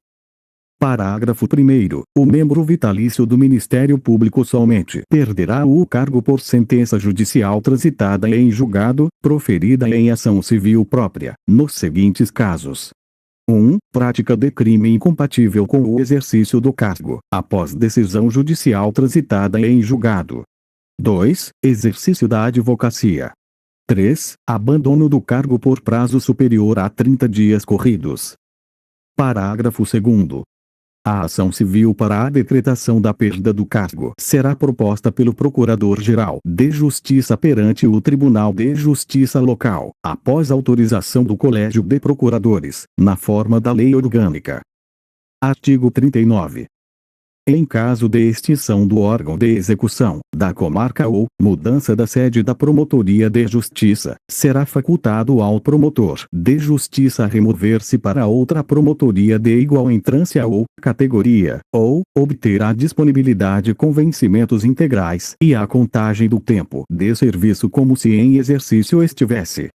A: Parágrafo 1º. O membro vitalício do Ministério Público somente perderá o cargo por sentença judicial transitada em julgado, proferida em ação civil própria, nos seguintes casos. 1. Prática de crime incompatível com o exercício do cargo, após decisão judicial transitada em julgado. 2. Exercício da advocacia. 3. Abandono do cargo por prazo superior a 30 dias corridos. Parágrafo 2º. A ação civil para a decretação da perda do cargo será proposta pelo Procurador-Geral de Justiça perante o Tribunal de Justiça Local, após autorização do Colégio de Procuradores, na forma da Lei Orgânica. Artigo 39. Em caso de extinção do órgão de execução, da comarca ou mudança da sede da Promotoria de Justiça, será facultado ao promotor de justiça remover-se para outra promotoria de igual entrância ou categoria, ou obter a disponibilidade com vencimentos integrais e a contagem do tempo de serviço como se em exercício estivesse.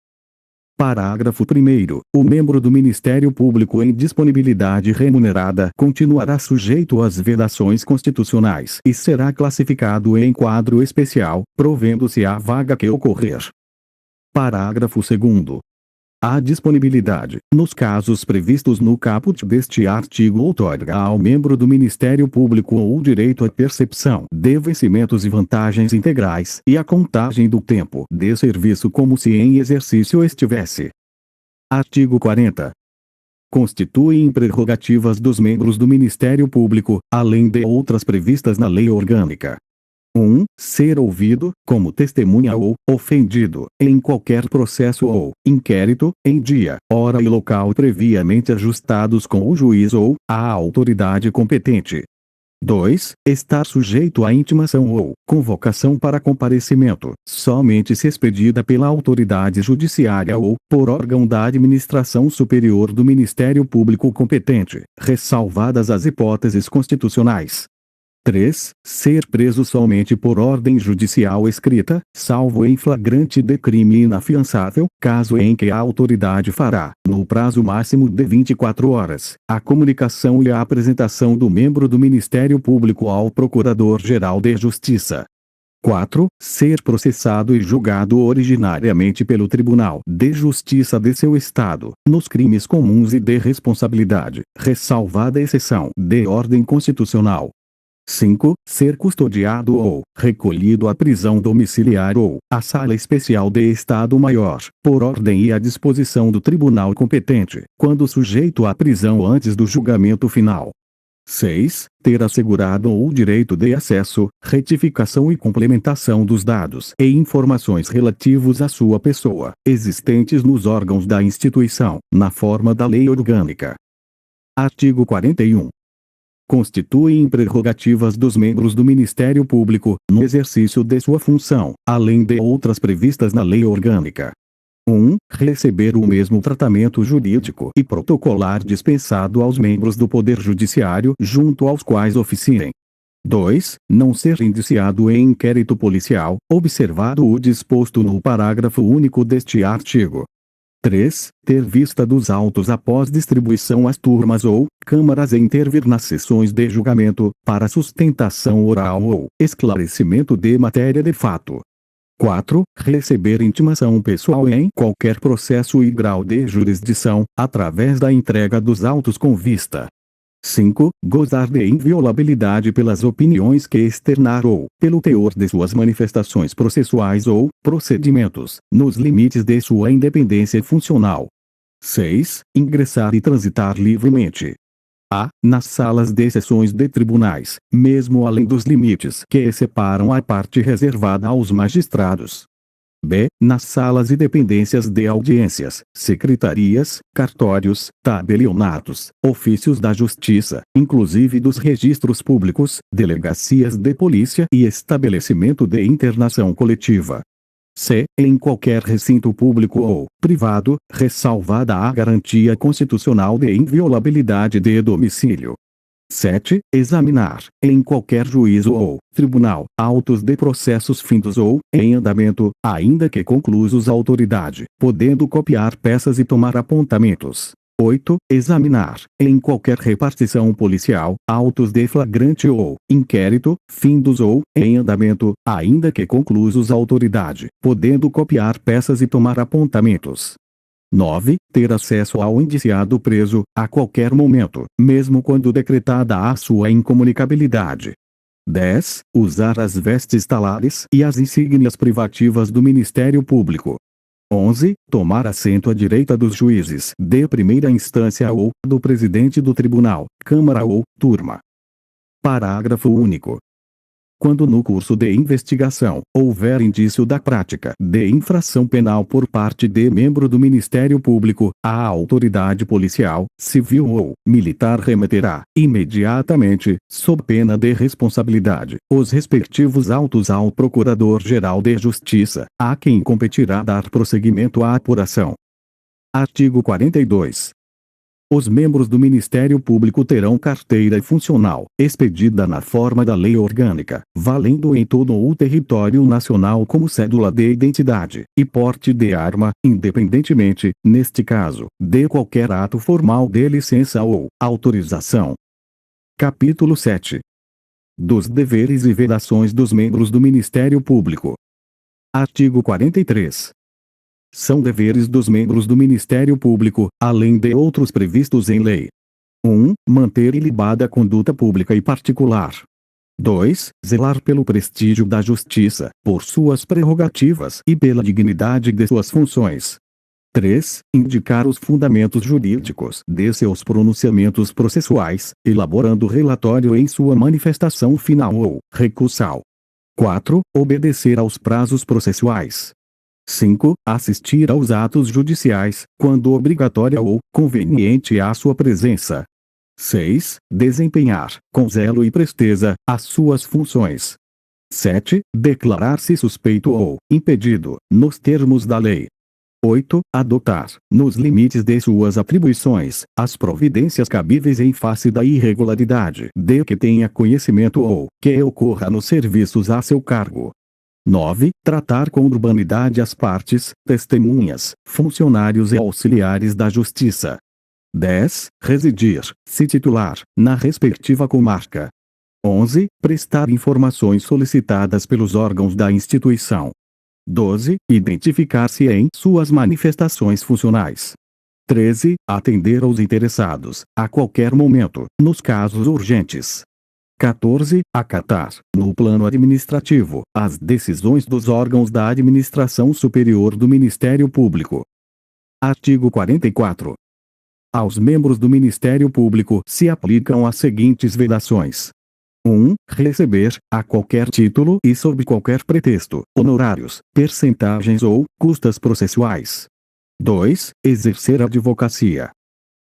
A: Parágrafo 1º. O membro do Ministério Público em disponibilidade remunerada continuará sujeito às vedações constitucionais e será classificado em quadro especial, provendo-se a vaga que ocorrer. Parágrafo 2º. A disponibilidade, nos casos previstos no caput deste artigo, outorga ao membro do Ministério Público o direito à percepção de vencimentos e vantagens integrais e a contagem do tempo de serviço como se em exercício estivesse. Artigo 40. Constituem prerrogativas dos membros do Ministério Público, além de outras previstas na Lei Orgânica. 1. Ser ouvido, como testemunha ou ofendido, em qualquer processo ou inquérito, em dia, hora e local previamente ajustados com o juiz ou a autoridade competente. 2. Estar sujeito à intimação ou convocação para comparecimento, somente se expedida pela autoridade judiciária ou por órgão da administração superior do Ministério Público competente, ressalvadas as hipóteses constitucionais. 3. Ser preso somente por ordem judicial escrita, salvo em flagrante de crime inafiançável, caso em que a autoridade fará, no prazo máximo de 24 horas, a comunicação e a apresentação do membro do Ministério Público ao Procurador-Geral de Justiça. 4. Ser processado e julgado originariamente pelo Tribunal de Justiça de seu Estado, nos crimes comuns e de responsabilidade, ressalvada a exceção de ordem constitucional. 5. Ser custodiado ou recolhido à prisão domiciliar ou à sala especial de Estado-Maior, por ordem e à disposição do tribunal competente, quando sujeito à prisão antes do julgamento final. 6. Ter assegurado o direito de acesso, retificação e complementação dos dados e informações relativos à sua pessoa, existentes nos órgãos da instituição, na forma da Lei Orgânica. Artigo 41. Constituem prerrogativas dos membros do Ministério Público, no exercício de sua função, além de outras previstas na Lei Orgânica. 1. Receber o mesmo tratamento jurídico e protocolar dispensado aos membros do Poder Judiciário junto aos quais oficiem. 2. Não ser indiciado em inquérito policial, observado o disposto no parágrafo único deste artigo. 3. Ter vista dos autos após distribuição às turmas ou câmaras e intervir nas sessões de julgamento, para sustentação oral ou esclarecimento de matéria de fato. 4. Receber intimação pessoal em qualquer processo e grau de jurisdição, através da entrega dos autos com vista. 5. Gozar de inviolabilidade pelas opiniões que externar ou pelo teor de suas manifestações processuais ou procedimentos, nos limites de sua independência funcional. 6. Ingressar e transitar livremente. A. Nas salas de sessões de tribunais, mesmo além dos limites que separam a parte reservada aos magistrados. b. Nas salas e dependências de audiências, secretarias, cartórios, tabelionatos, ofícios da Justiça, inclusive dos registros públicos, delegacias de polícia e estabelecimento de internação coletiva. C. Em qualquer recinto público ou privado, ressalvada a garantia constitucional de inviolabilidade de domicílio. 7. Examinar, em qualquer juízo ou tribunal, autos de processos findos ou em andamento, ainda que conclusos a autoridade, podendo copiar peças e tomar apontamentos. 8. Examinar, em qualquer repartição policial, autos de flagrante ou inquérito, findos ou em andamento, ainda que conclusos a autoridade, podendo copiar peças e tomar apontamentos. 9. Ter acesso ao indiciado preso, a qualquer momento, mesmo quando decretada a sua incomunicabilidade. 10. Usar as vestes talares e as insígnias privativas do Ministério Público. 11. Tomar assento à direita dos juízes de primeira instância ou do presidente do tribunal, câmara ou turma. Parágrafo único. Quando no curso de investigação houver indício da prática de infração penal por parte de membro do Ministério Público, a autoridade policial, civil ou militar remeterá, imediatamente, sob pena de responsabilidade, os respectivos autos ao Procurador-Geral de Justiça, a quem competirá dar prosseguimento à apuração. Artigo 42. Os membros do Ministério Público terão carteira funcional, expedida na forma da lei orgânica, valendo em todo o território nacional como cédula de identidade, e porte de arma, independentemente, neste caso, de qualquer ato formal de licença ou autorização. Capítulo 7. Dos deveres e vedações dos membros do Ministério Público. Artigo 43. São deveres dos membros do Ministério Público, além de outros previstos em lei. 1. Manter ilibada a conduta pública e particular. 2. Zelar pelo prestígio da Justiça, por suas prerrogativas e pela dignidade de suas funções. 3. Indicar os fundamentos jurídicos de seus pronunciamentos processuais, elaborando relatório em sua manifestação final ou recursal. 4. Obedecer aos prazos processuais. 5. Assistir aos atos judiciais, quando obrigatória ou conveniente a sua presença. 6. Desempenhar, com zelo e presteza, as suas funções. 7. Declarar-se suspeito ou impedido, nos termos da lei. 8. Adotar, nos limites de suas atribuições, as providências cabíveis em face da irregularidade de que tenha conhecimento ou que ocorra nos serviços a seu cargo. 9. Tratar com urbanidade as partes, testemunhas, funcionários e auxiliares da Justiça. 10. Residir, se titular, na respectiva comarca. 11. Prestar informações solicitadas pelos órgãos da instituição. 12. Identificar-se em suas manifestações funcionais. 13. Atender aos interessados, a qualquer momento, nos casos urgentes. 14. Acatar, no plano administrativo, as decisões dos órgãos da Administração Superior do Ministério Público. Artigo 44. Aos membros do Ministério Público se aplicam as seguintes vedações. 1. Receber, a qualquer título e sob qualquer pretexto, honorários, percentagens ou custas processuais. 2. Exercer a advocacia.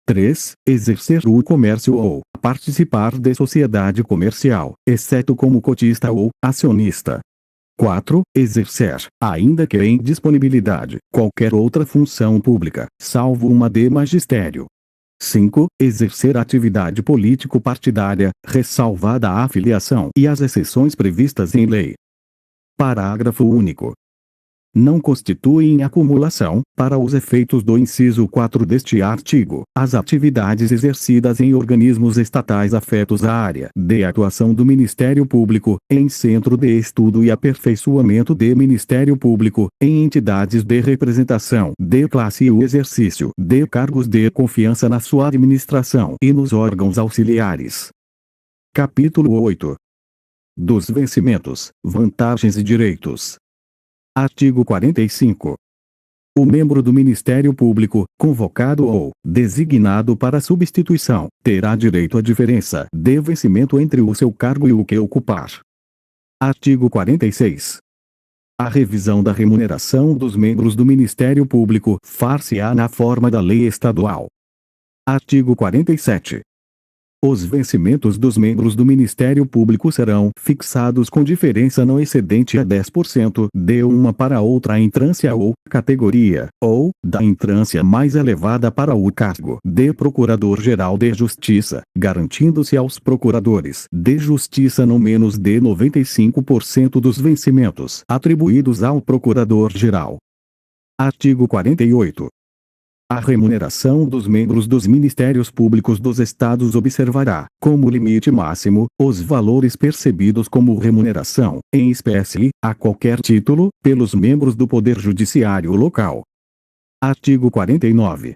A: 3. Exercer o comércio ou participar de sociedade comercial, exceto como cotista ou acionista. 4. Exercer, ainda que em disponibilidade, qualquer outra função pública, salvo uma de magistério. 5. Exercer atividade político-partidária, ressalvada a afiliação e as exceções previstas em lei. Parágrafo único. Não constituem acumulação, para os efeitos do inciso 4 deste artigo, as atividades exercidas em organismos estatais afetos à área de atuação do Ministério Público, em centro de estudo e aperfeiçoamento de Ministério Público, em entidades de representação de classe e o exercício de cargos de confiança na sua administração e nos órgãos auxiliares. Capítulo 8. Dos vencimentos, vantagens e direitos. Artigo 45. O membro do Ministério Público, convocado ou designado para substituição, terá direito à diferença de vencimento entre o seu cargo e o que ocupar. Artigo 46. A revisão da remuneração dos membros do Ministério Público far-se-á na forma da lei estadual. Artigo 47. Os vencimentos dos membros do Ministério Público serão fixados com diferença não excedente a 10% de uma para outra entrância ou categoria, ou da entrância mais elevada para o cargo de Procurador-Geral de Justiça, garantindo-se aos procuradores de justiça não menos de 95% dos vencimentos atribuídos ao Procurador-Geral. Artigo 48. A remuneração dos membros dos Ministérios Públicos dos Estados observará, como limite máximo, os valores percebidos como remuneração, em espécie, a qualquer título, pelos membros do Poder Judiciário local. Artigo 49.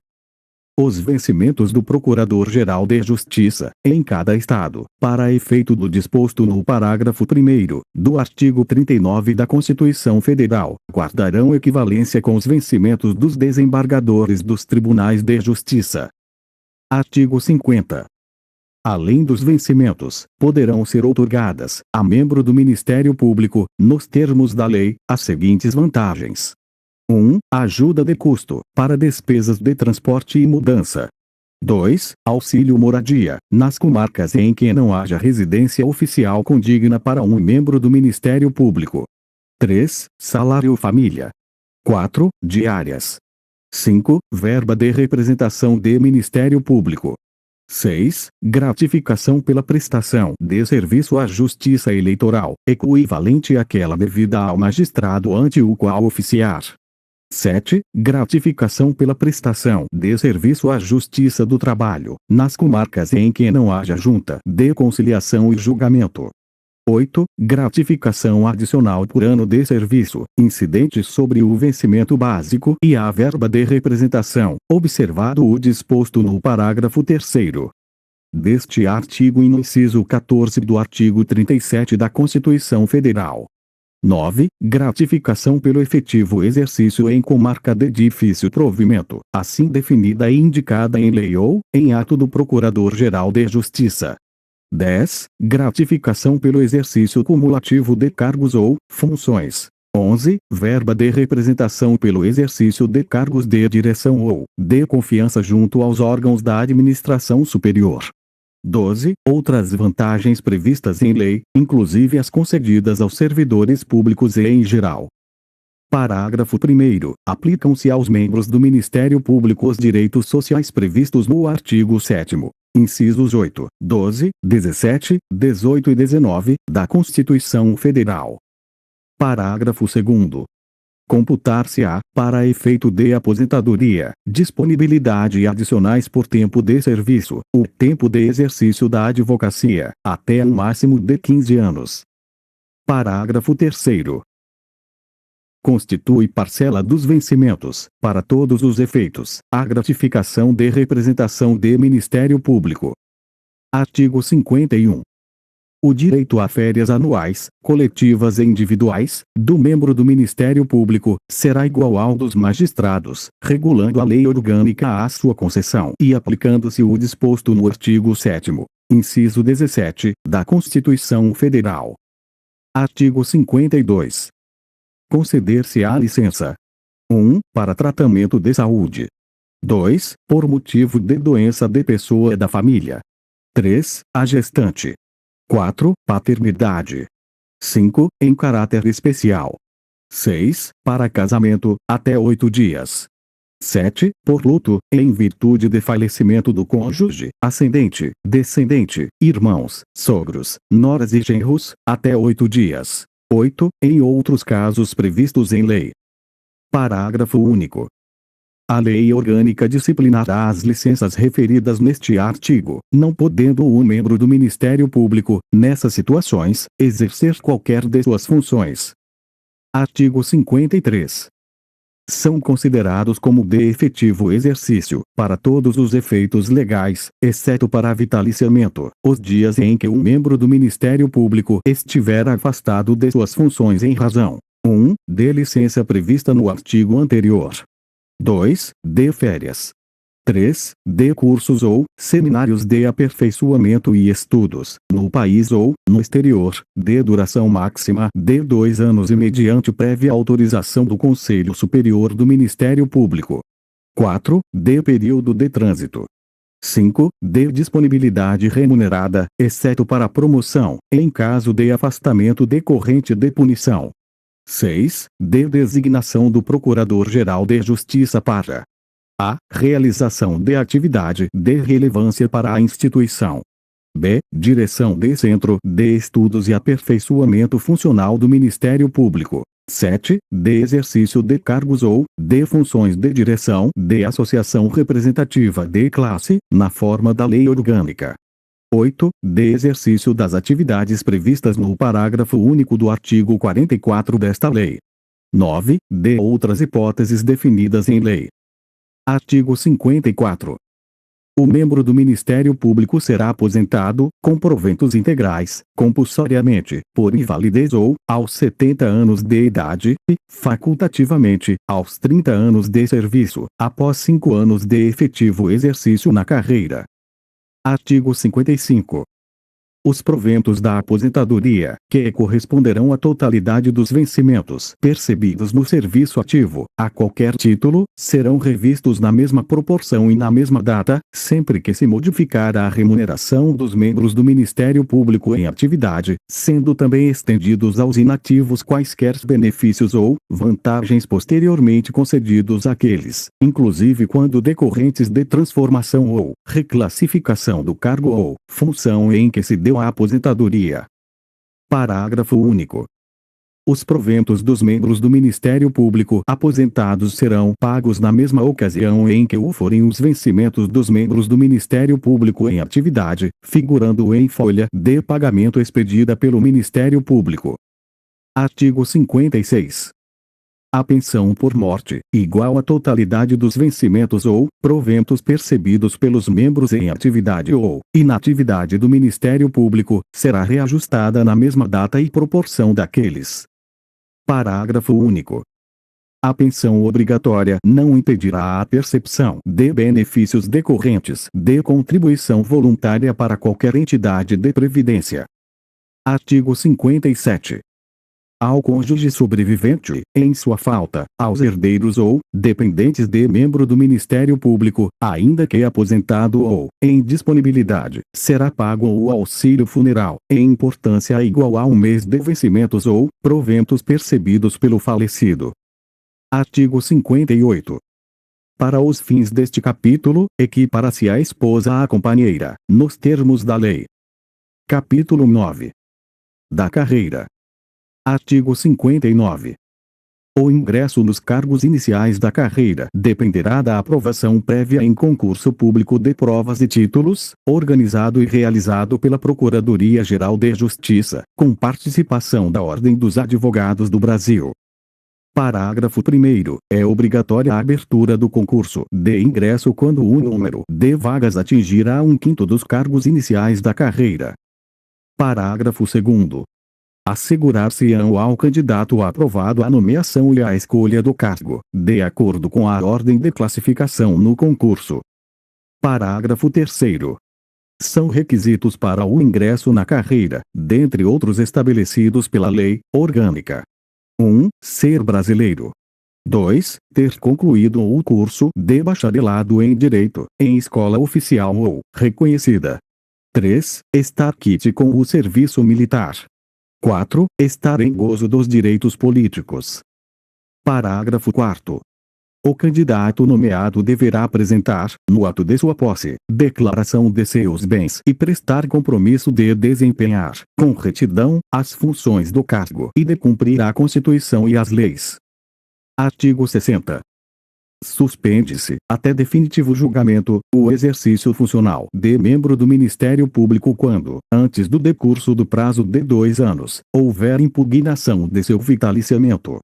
A: Os vencimentos do Procurador-Geral de Justiça, em cada Estado, para efeito do disposto no parágrafo 1º, do artigo 39 da Constituição Federal, guardarão equivalência com os vencimentos dos desembargadores dos Tribunais de Justiça. Artigo 50. Além dos vencimentos, poderão ser outorgadas, a membro do Ministério Público, nos termos da lei, as seguintes vantagens. 1. Ajuda de custo, para despesas de transporte e mudança. 2. Auxílio moradia, nas comarcas em que não haja residência oficial condigna para um membro do Ministério Público. 3. Salário família. 4. Diárias. 5. Verba de representação de Ministério Público. 6. Gratificação pela prestação de serviço à Justiça Eleitoral, equivalente àquela devida ao magistrado ante o qual oficiar. 7. Gratificação pela prestação de serviço à Justiça do Trabalho, nas comarcas em que não haja junta de conciliação e julgamento. 8. Gratificação adicional por ano de serviço, incidente sobre o vencimento básico e a verba de representação, observado o disposto no parágrafo 3º deste artigo e no inciso 14 do artigo 37 da Constituição Federal. 9. Gratificação pelo efetivo exercício em comarca de difícil provimento, assim definida e indicada em lei ou em ato do Procurador-Geral de Justiça. 10. Gratificação pelo exercício cumulativo de cargos ou funções. 11. Verba de representação pelo exercício de cargos de direção ou de confiança junto aos órgãos da administração superior. 12. Outras vantagens previstas em lei, inclusive as concedidas aos servidores públicos e em geral. Parágrafo 1º. Aplicam-se aos membros do Ministério Público os direitos sociais previstos no artigo 7º, incisos 8, 12, 17, 18 e 19, da Constituição Federal. Parágrafo 2º. Computar-se-á, para efeito de aposentadoria, disponibilidade adicionais por tempo de serviço, o tempo de exercício da advocacia, até um máximo de 15 anos. Parágrafo 3º. Constitui parcela dos vencimentos, para todos os efeitos, a gratificação de representação de Ministério Público. Artigo 51. O direito a férias anuais, coletivas e individuais, do membro do Ministério Público, será igual ao dos magistrados, regulando a lei orgânica a sua concessão e aplicando-se o disposto no artigo 7º, inciso 17, da Constituição Federal. Artigo 52. Conceder-se-á licença. 1. Para tratamento de saúde. 2. Por motivo de doença de pessoa da família. 3. A gestante. 4. Paternidade. 5. Em caráter especial. 6. Para casamento, até 8 dias. 7. Por luto, em virtude de falecimento do cônjuge, ascendente, descendente, irmãos, sogros, noras e genros, até 8 dias. 8. Em outros casos previstos em lei. Parágrafo único. A lei orgânica disciplinará as licenças referidas neste artigo, não podendo um membro do Ministério Público, nessas situações, exercer qualquer de suas funções. Artigo 53. São considerados como de efetivo exercício, para todos os efeitos legais, exceto para vitaliciamento, os dias em que um membro do Ministério Público estiver afastado de suas funções em razão 1. De licença prevista no artigo anterior. 2. De férias. 3. De cursos ou seminários de aperfeiçoamento e estudos, no país ou no exterior, de duração máxima de 2 anos e mediante prévia autorização do Conselho Superior do Ministério Público. 4. De período de trânsito. 5. De disponibilidade remunerada, exceto para promoção, em caso de afastamento decorrente de punição. 6. De designação do Procurador-Geral de Justiça para a realização de atividade de relevância para a instituição. B. Direção de Centro de Estudos e Aperfeiçoamento Funcional do Ministério Público. 7. De exercício de cargos ou de funções de direção de associação representativa de classe, na forma da lei orgânica. 8. De exercício das atividades previstas no parágrafo único do artigo 44 desta lei. 9. De outras hipóteses definidas em lei. Artigo 54. O membro do Ministério Público será aposentado, com proventos integrais, compulsoriamente, por invalidez ou, aos 70 anos de idade, e, facultativamente, aos 30 anos de serviço, após 5 anos de efetivo exercício na carreira. Artigo 55. Os proventos da aposentadoria, que corresponderão à totalidade dos vencimentos percebidos no serviço ativo, a qualquer título, serão revistos na mesma proporção e na mesma data, sempre que se modificar a remuneração dos membros do Ministério Público em atividade, sendo também estendidos aos inativos quaisquer benefícios ou vantagens posteriormente concedidos àqueles, inclusive quando decorrentes de transformação ou reclassificação do cargo ou função em que se deu a aposentadoria. Parágrafo único. Os proventos dos membros do Ministério Público aposentados serão pagos na mesma ocasião em que o forem os vencimentos dos membros do Ministério Público em atividade, figurando em folha de pagamento expedida pelo Ministério Público. Artigo 56. A pensão por morte, igual à totalidade dos vencimentos ou proventos percebidos pelos membros em atividade ou inatividade do Ministério Público, será reajustada na mesma data e proporção daqueles. Parágrafo único. A pensão obrigatória não impedirá a percepção de benefícios decorrentes de contribuição voluntária para qualquer entidade de previdência. Artigo 57. Ao cônjuge sobrevivente, em sua falta, aos herdeiros ou dependentes de membro do Ministério Público, ainda que aposentado ou em disponibilidade, será pago o auxílio funeral, em importância igual a 1 mês de vencimentos ou proventos percebidos pelo falecido. Artigo 58. Para os fins deste capítulo, equipara-se a esposa à companheira, nos termos da lei. Capítulo 9. Da carreira. Artigo 59. O ingresso nos cargos iniciais da carreira dependerá da aprovação prévia em concurso público de provas e títulos, organizado e realizado pela Procuradoria-Geral de Justiça, com participação da Ordem dos Advogados do Brasil. Parágrafo 1º. É obrigatória a abertura do concurso de ingresso quando o número de vagas atingir a 1/5 dos cargos iniciais da carreira. Parágrafo 2º. Assegurar-se-ão ao candidato aprovado a nomeação e a escolha do cargo, de acordo com a ordem de classificação no concurso. Parágrafo 3º. São requisitos para o ingresso na carreira, dentre outros estabelecidos pela lei orgânica: 1. Ser brasileiro. 2. Ter concluído o curso de bacharelado em Direito, em escola oficial ou reconhecida. 3. Estar quite com o serviço militar. 4. Estar em gozo dos direitos políticos. Parágrafo 4º. O candidato nomeado deverá apresentar, no ato de sua posse, declaração de seus bens e prestar compromisso de desempenhar, com retidão, as funções do cargo e de cumprir a Constituição e as leis. Artigo 60. Suspende-se, até definitivo julgamento, o exercício funcional de membro do Ministério Público quando, antes do decurso do prazo de 2 anos, houver impugnação de seu vitaliciamento.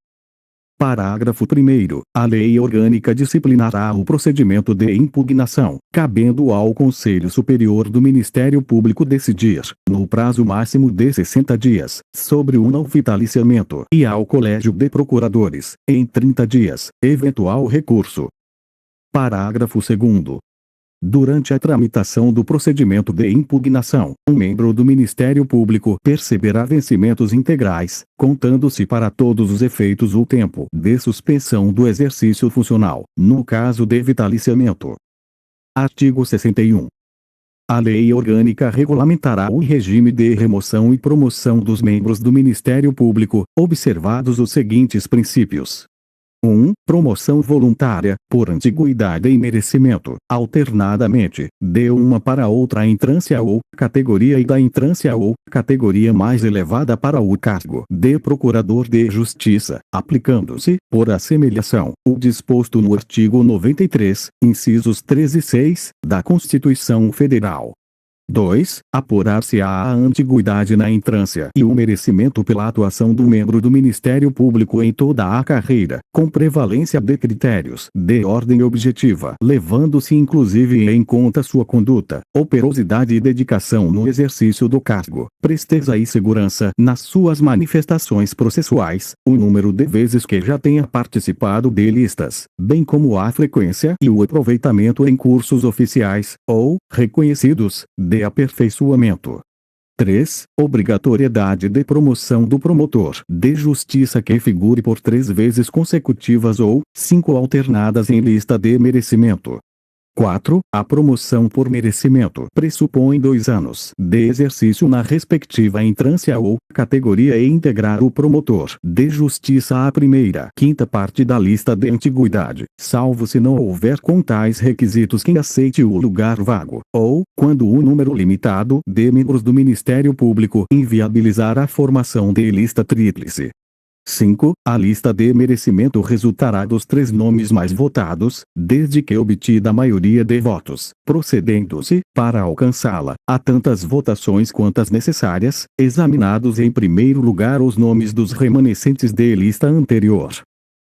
A: Parágrafo 1º. A lei orgânica disciplinará o procedimento de impugnação, cabendo ao Conselho Superior do Ministério Público decidir, no prazo máximo de 60 dias, sobre o não vitaliciamento e ao Colégio de Procuradores, em 30 dias, eventual recurso. Parágrafo 2º. Durante a tramitação do procedimento de impugnação, um membro do Ministério Público perceberá vencimentos integrais, contando-se para todos os efeitos o tempo de suspensão do exercício funcional, no caso de vitaliciamento. Artigo 61. A lei orgânica regulamentará o regime de remoção e promoção dos membros do Ministério Público, observados os seguintes princípios. 1. Promoção voluntária, por antiguidade e merecimento, alternadamente, de uma para outra entrância ou categoria e da entrância ou categoria mais elevada para o cargo de Procurador de Justiça, aplicando-se, por assemelhação, o disposto no artigo 93, incisos 3 e 6, da Constituição Federal. 2. Apurar-se-á a antiguidade na entrância e o merecimento pela atuação do membro do Ministério Público em toda a carreira, com prevalência de critérios de ordem objetiva, levando-se inclusive em conta sua conduta, operosidade e dedicação no exercício do cargo, presteza e segurança nas suas manifestações processuais, o número de vezes que já tenha participado de listas, bem como a frequência e o aproveitamento em cursos oficiais, ou reconhecidos, de aperfeiçoamento. 3. Obrigatoriedade de promoção do promotor de justiça que figure por 3 vezes consecutivas ou 5 alternadas em lista de merecimento. 4. A promoção por merecimento pressupõe 2 anos de exercício na respectiva entrância ou categoria e integrar o promotor de justiça à primeira quinta parte da lista de antiguidade, salvo se não houver com tais requisitos quem aceite o lugar vago, ou, quando o número limitado de membros do Ministério Público inviabilizar a formação de lista tríplice. 5. A lista de merecimento resultará dos 3 nomes mais votados, desde que obtida a maioria de votos, procedendo-se, para alcançá-la, a tantas votações quantas necessárias, examinados em primeiro lugar os nomes dos remanescentes de lista anterior.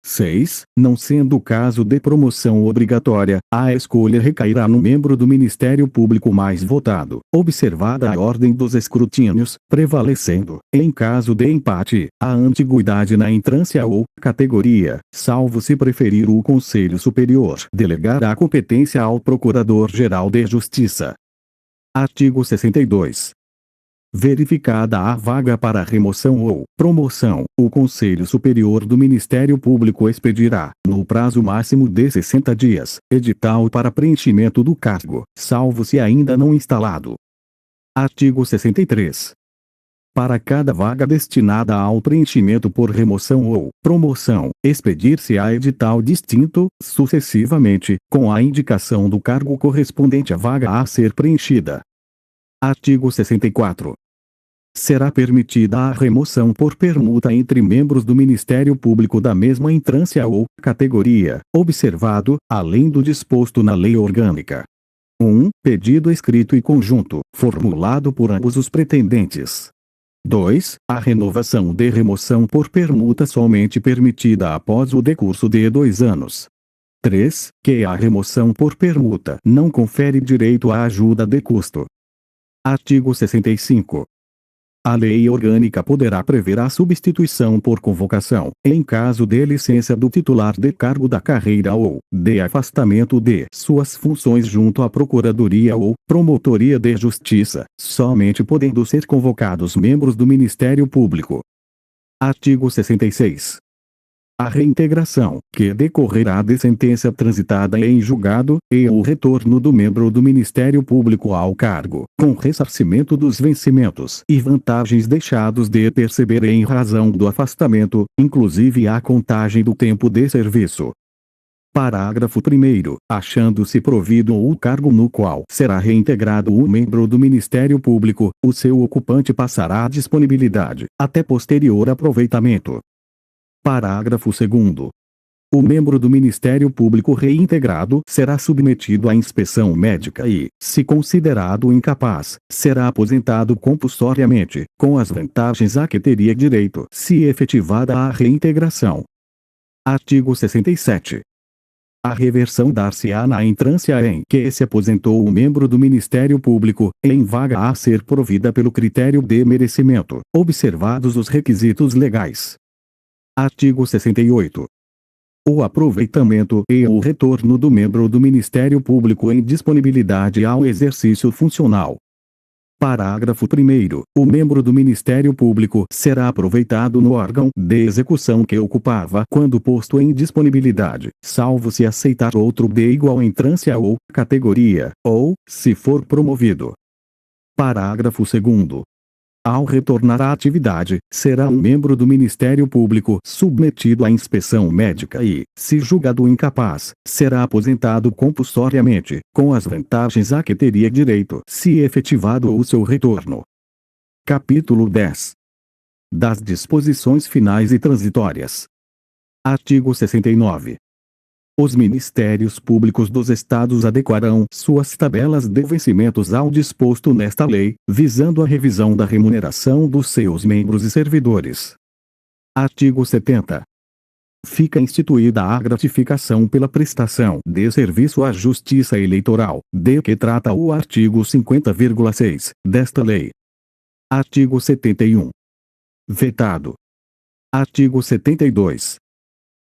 A: 6. Não sendo o caso de promoção obrigatória, a escolha recairá no membro do Ministério Público mais votado, observada a ordem dos escrutínios, prevalecendo, em caso de empate, a antiguidade na entrância ou categoria, salvo se preferir o Conselho Superior delegar a competência ao Procurador-Geral de Justiça. Artigo 62. Verificada a vaga para remoção ou promoção, o Conselho Superior do Ministério Público expedirá, no prazo máximo de 60 dias, edital para preenchimento do cargo, salvo se ainda não instalado. Artigo 63. Para cada vaga destinada ao preenchimento por remoção ou promoção, expedir-se-á edital distinto, sucessivamente, com a indicação do cargo correspondente à vaga a ser preenchida. Artigo 64. Será permitida a remoção por permuta entre membros do Ministério Público da mesma entrância ou categoria, observado, além do disposto na lei orgânica. 1. Pedido escrito e conjunto, formulado por ambos os pretendentes. 2. A renovação de remoção por permuta somente permitida após o decurso de 2 anos. 3. Que a remoção por permuta não confere direito à ajuda de custo. Artigo 65. A lei orgânica poderá prever a substituição por convocação, em caso de licença do titular de cargo da carreira ou de afastamento de suas funções junto à Procuradoria ou Promotoria de Justiça, somente podendo ser convocados membros do Ministério Público. Artigo 66. A reintegração, que decorrerá de sentença transitada em julgado, e o retorno do membro do Ministério Público ao cargo, com ressarcimento dos vencimentos e vantagens deixados de perceber em razão do afastamento, inclusive a contagem do tempo de serviço. Parágrafo 1º. Achando-se provido o cargo no qual será reintegrado o membro do Ministério Público, o seu ocupante passará à disponibilidade, até posterior aproveitamento. Parágrafo 2º. O membro do Ministério Público reintegrado será submetido à inspeção médica e, se considerado incapaz, será aposentado compulsoriamente, com as vantagens a que teria direito se efetivada a reintegração. Artigo 67. A reversão dar-se-á na entrância em que se aposentou o membro do Ministério Público, em vaga a ser provida pelo critério de merecimento, observados os requisitos legais. Artigo 68. o aproveitamento e o retorno do membro do Ministério Público em disponibilidade ao exercício funcional. Parágrafo 1º. O membro do Ministério Público será aproveitado no órgão de execução que ocupava quando posto em disponibilidade, salvo se aceitar outro de igual entrância ou categoria, ou, se for promovido. Parágrafo 2º. Ao retornar à atividade, será um membro do Ministério Público submetido à inspeção médica e, se julgado incapaz, será aposentado compulsoriamente, com as vantagens a que teria direito se efetivado o seu retorno. Capítulo 10. Das disposições finais e transitórias. Artigo 69. Os Ministérios Públicos dos Estados adequarão suas tabelas de vencimentos ao disposto nesta lei, visando a revisão da remuneração dos seus membros e servidores. Artigo 70. Fica instituída a gratificação pela prestação de serviço à Justiça Eleitoral, de que trata o artigo 50,6 desta lei. Artigo 71. Vetado. Artigo 72.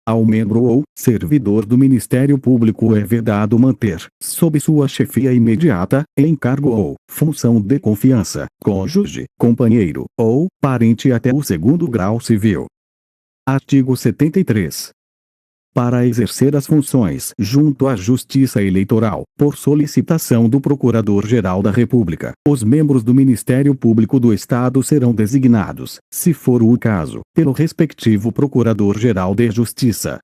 A: Ao membro ou servidor do Ministério Público é vedado manter, sob sua chefia imediata, encargo ou função de confiança, cônjuge, companheiro ou parente até o 2º grau civil. Artigo 73. Para exercer as funções junto à Justiça Eleitoral, por solicitação do Procurador-Geral da República, os membros do Ministério Público do Estado serão designados, se for o caso, pelo respectivo Procurador-Geral de Justiça.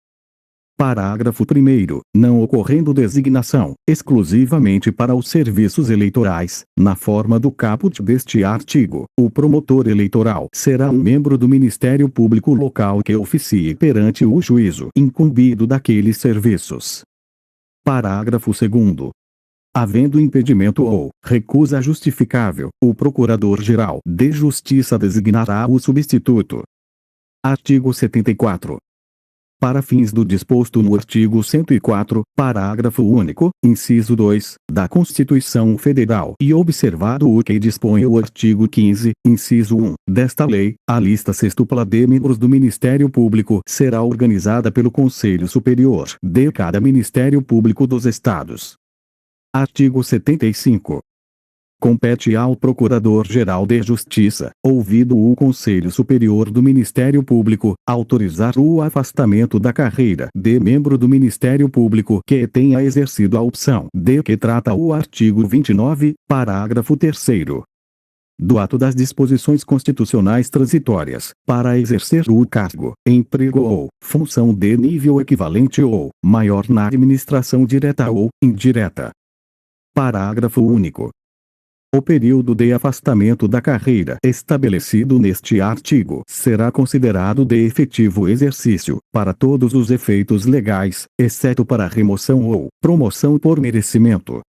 A: Parágrafo 1º. Não ocorrendo designação, exclusivamente para os serviços eleitorais, na forma do caput deste artigo, o promotor eleitoral será um membro do Ministério Público local que oficie perante o juízo incumbido daqueles serviços. Parágrafo 2º. Havendo impedimento ou recusa justificável, o Procurador-Geral de Justiça designará o substituto. Artigo 74. Para fins do disposto no artigo 104, parágrafo único, inciso 2, da Constituição Federal e observado o que dispõe o artigo 15, inciso 1, desta lei, a lista sextupla de membros do Ministério Público será organizada pelo Conselho Superior de cada Ministério Público dos Estados. Artigo 75. Compete ao Procurador-Geral de Justiça, ouvido o Conselho Superior do Ministério Público, autorizar o afastamento da carreira de membro do Ministério Público que tenha exercido a opção de que trata o artigo 29, parágrafo 3º. Do ato das disposições constitucionais transitórias, para exercer o cargo, emprego ou função de nível equivalente ou maior na administração direta ou indireta. Parágrafo único. O período de afastamento da carreira estabelecido neste artigo será considerado de efetivo exercício, para todos os efeitos legais, exceto para remoção ou promoção por merecimento.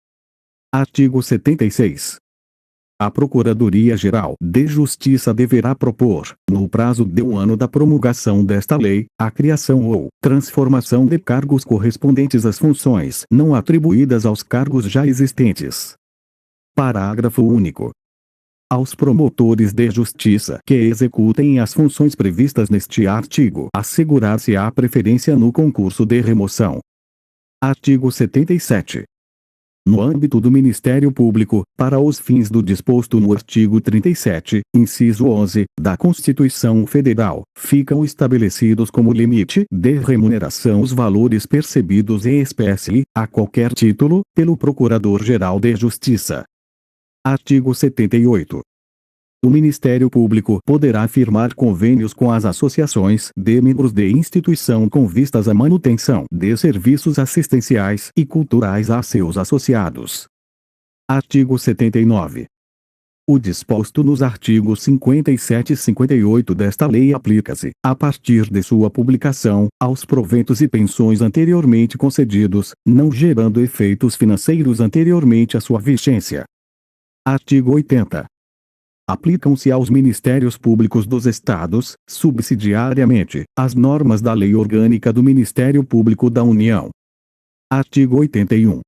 A: Artigo 76. A Procuradoria-Geral de Justiça deverá propor, no prazo de 1 ano da promulgação desta lei, a criação ou transformação de cargos correspondentes às funções não atribuídas aos cargos já existentes. Parágrafo único. Aos promotores de justiça que executem as funções previstas neste artigo, assegurar-se-á preferência no concurso de remoção. Artigo 77. No âmbito do Ministério Público, para os fins do disposto no artigo 37, inciso 11, da Constituição Federal, ficam estabelecidos como limite de remuneração os valores percebidos em espécie, a qualquer título, pelo Procurador-Geral de Justiça. Artigo 78. O Ministério Público poderá firmar convênios com as associações de membros de instituição com vistas à manutenção de serviços assistenciais e culturais a seus associados. Artigo 79. O disposto nos artigos 57 e 58 desta lei aplica-se, a partir de sua publicação, aos proventos e pensões anteriormente concedidos, não gerando efeitos financeiros anteriormente à sua vigência. Artigo 80. Aplicam-se aos Ministérios Públicos dos Estados, subsidiariamente, as normas da Lei Orgânica do Ministério Público da União. Artigo 81.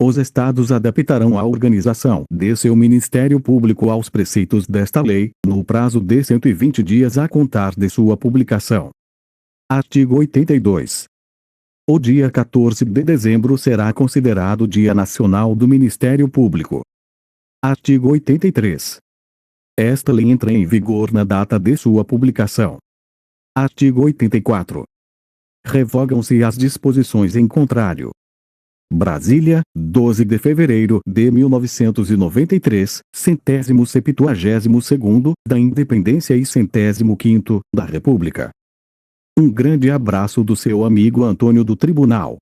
A: Os Estados adaptarão a organização de seu Ministério Público aos preceitos desta lei, no prazo de 120 dias a contar de sua publicação. Artigo 82. O dia 14 de dezembro será considerado Dia Nacional do Ministério Público. Artigo 83. Esta lei entra em vigor na data de sua publicação. Artigo 84. Revogam-se as disposições em contrário. Brasília, 12 de fevereiro de 1993, 172º da Independência e 105º da República. Um grande abraço do seu amigo Antônio do Tribunal.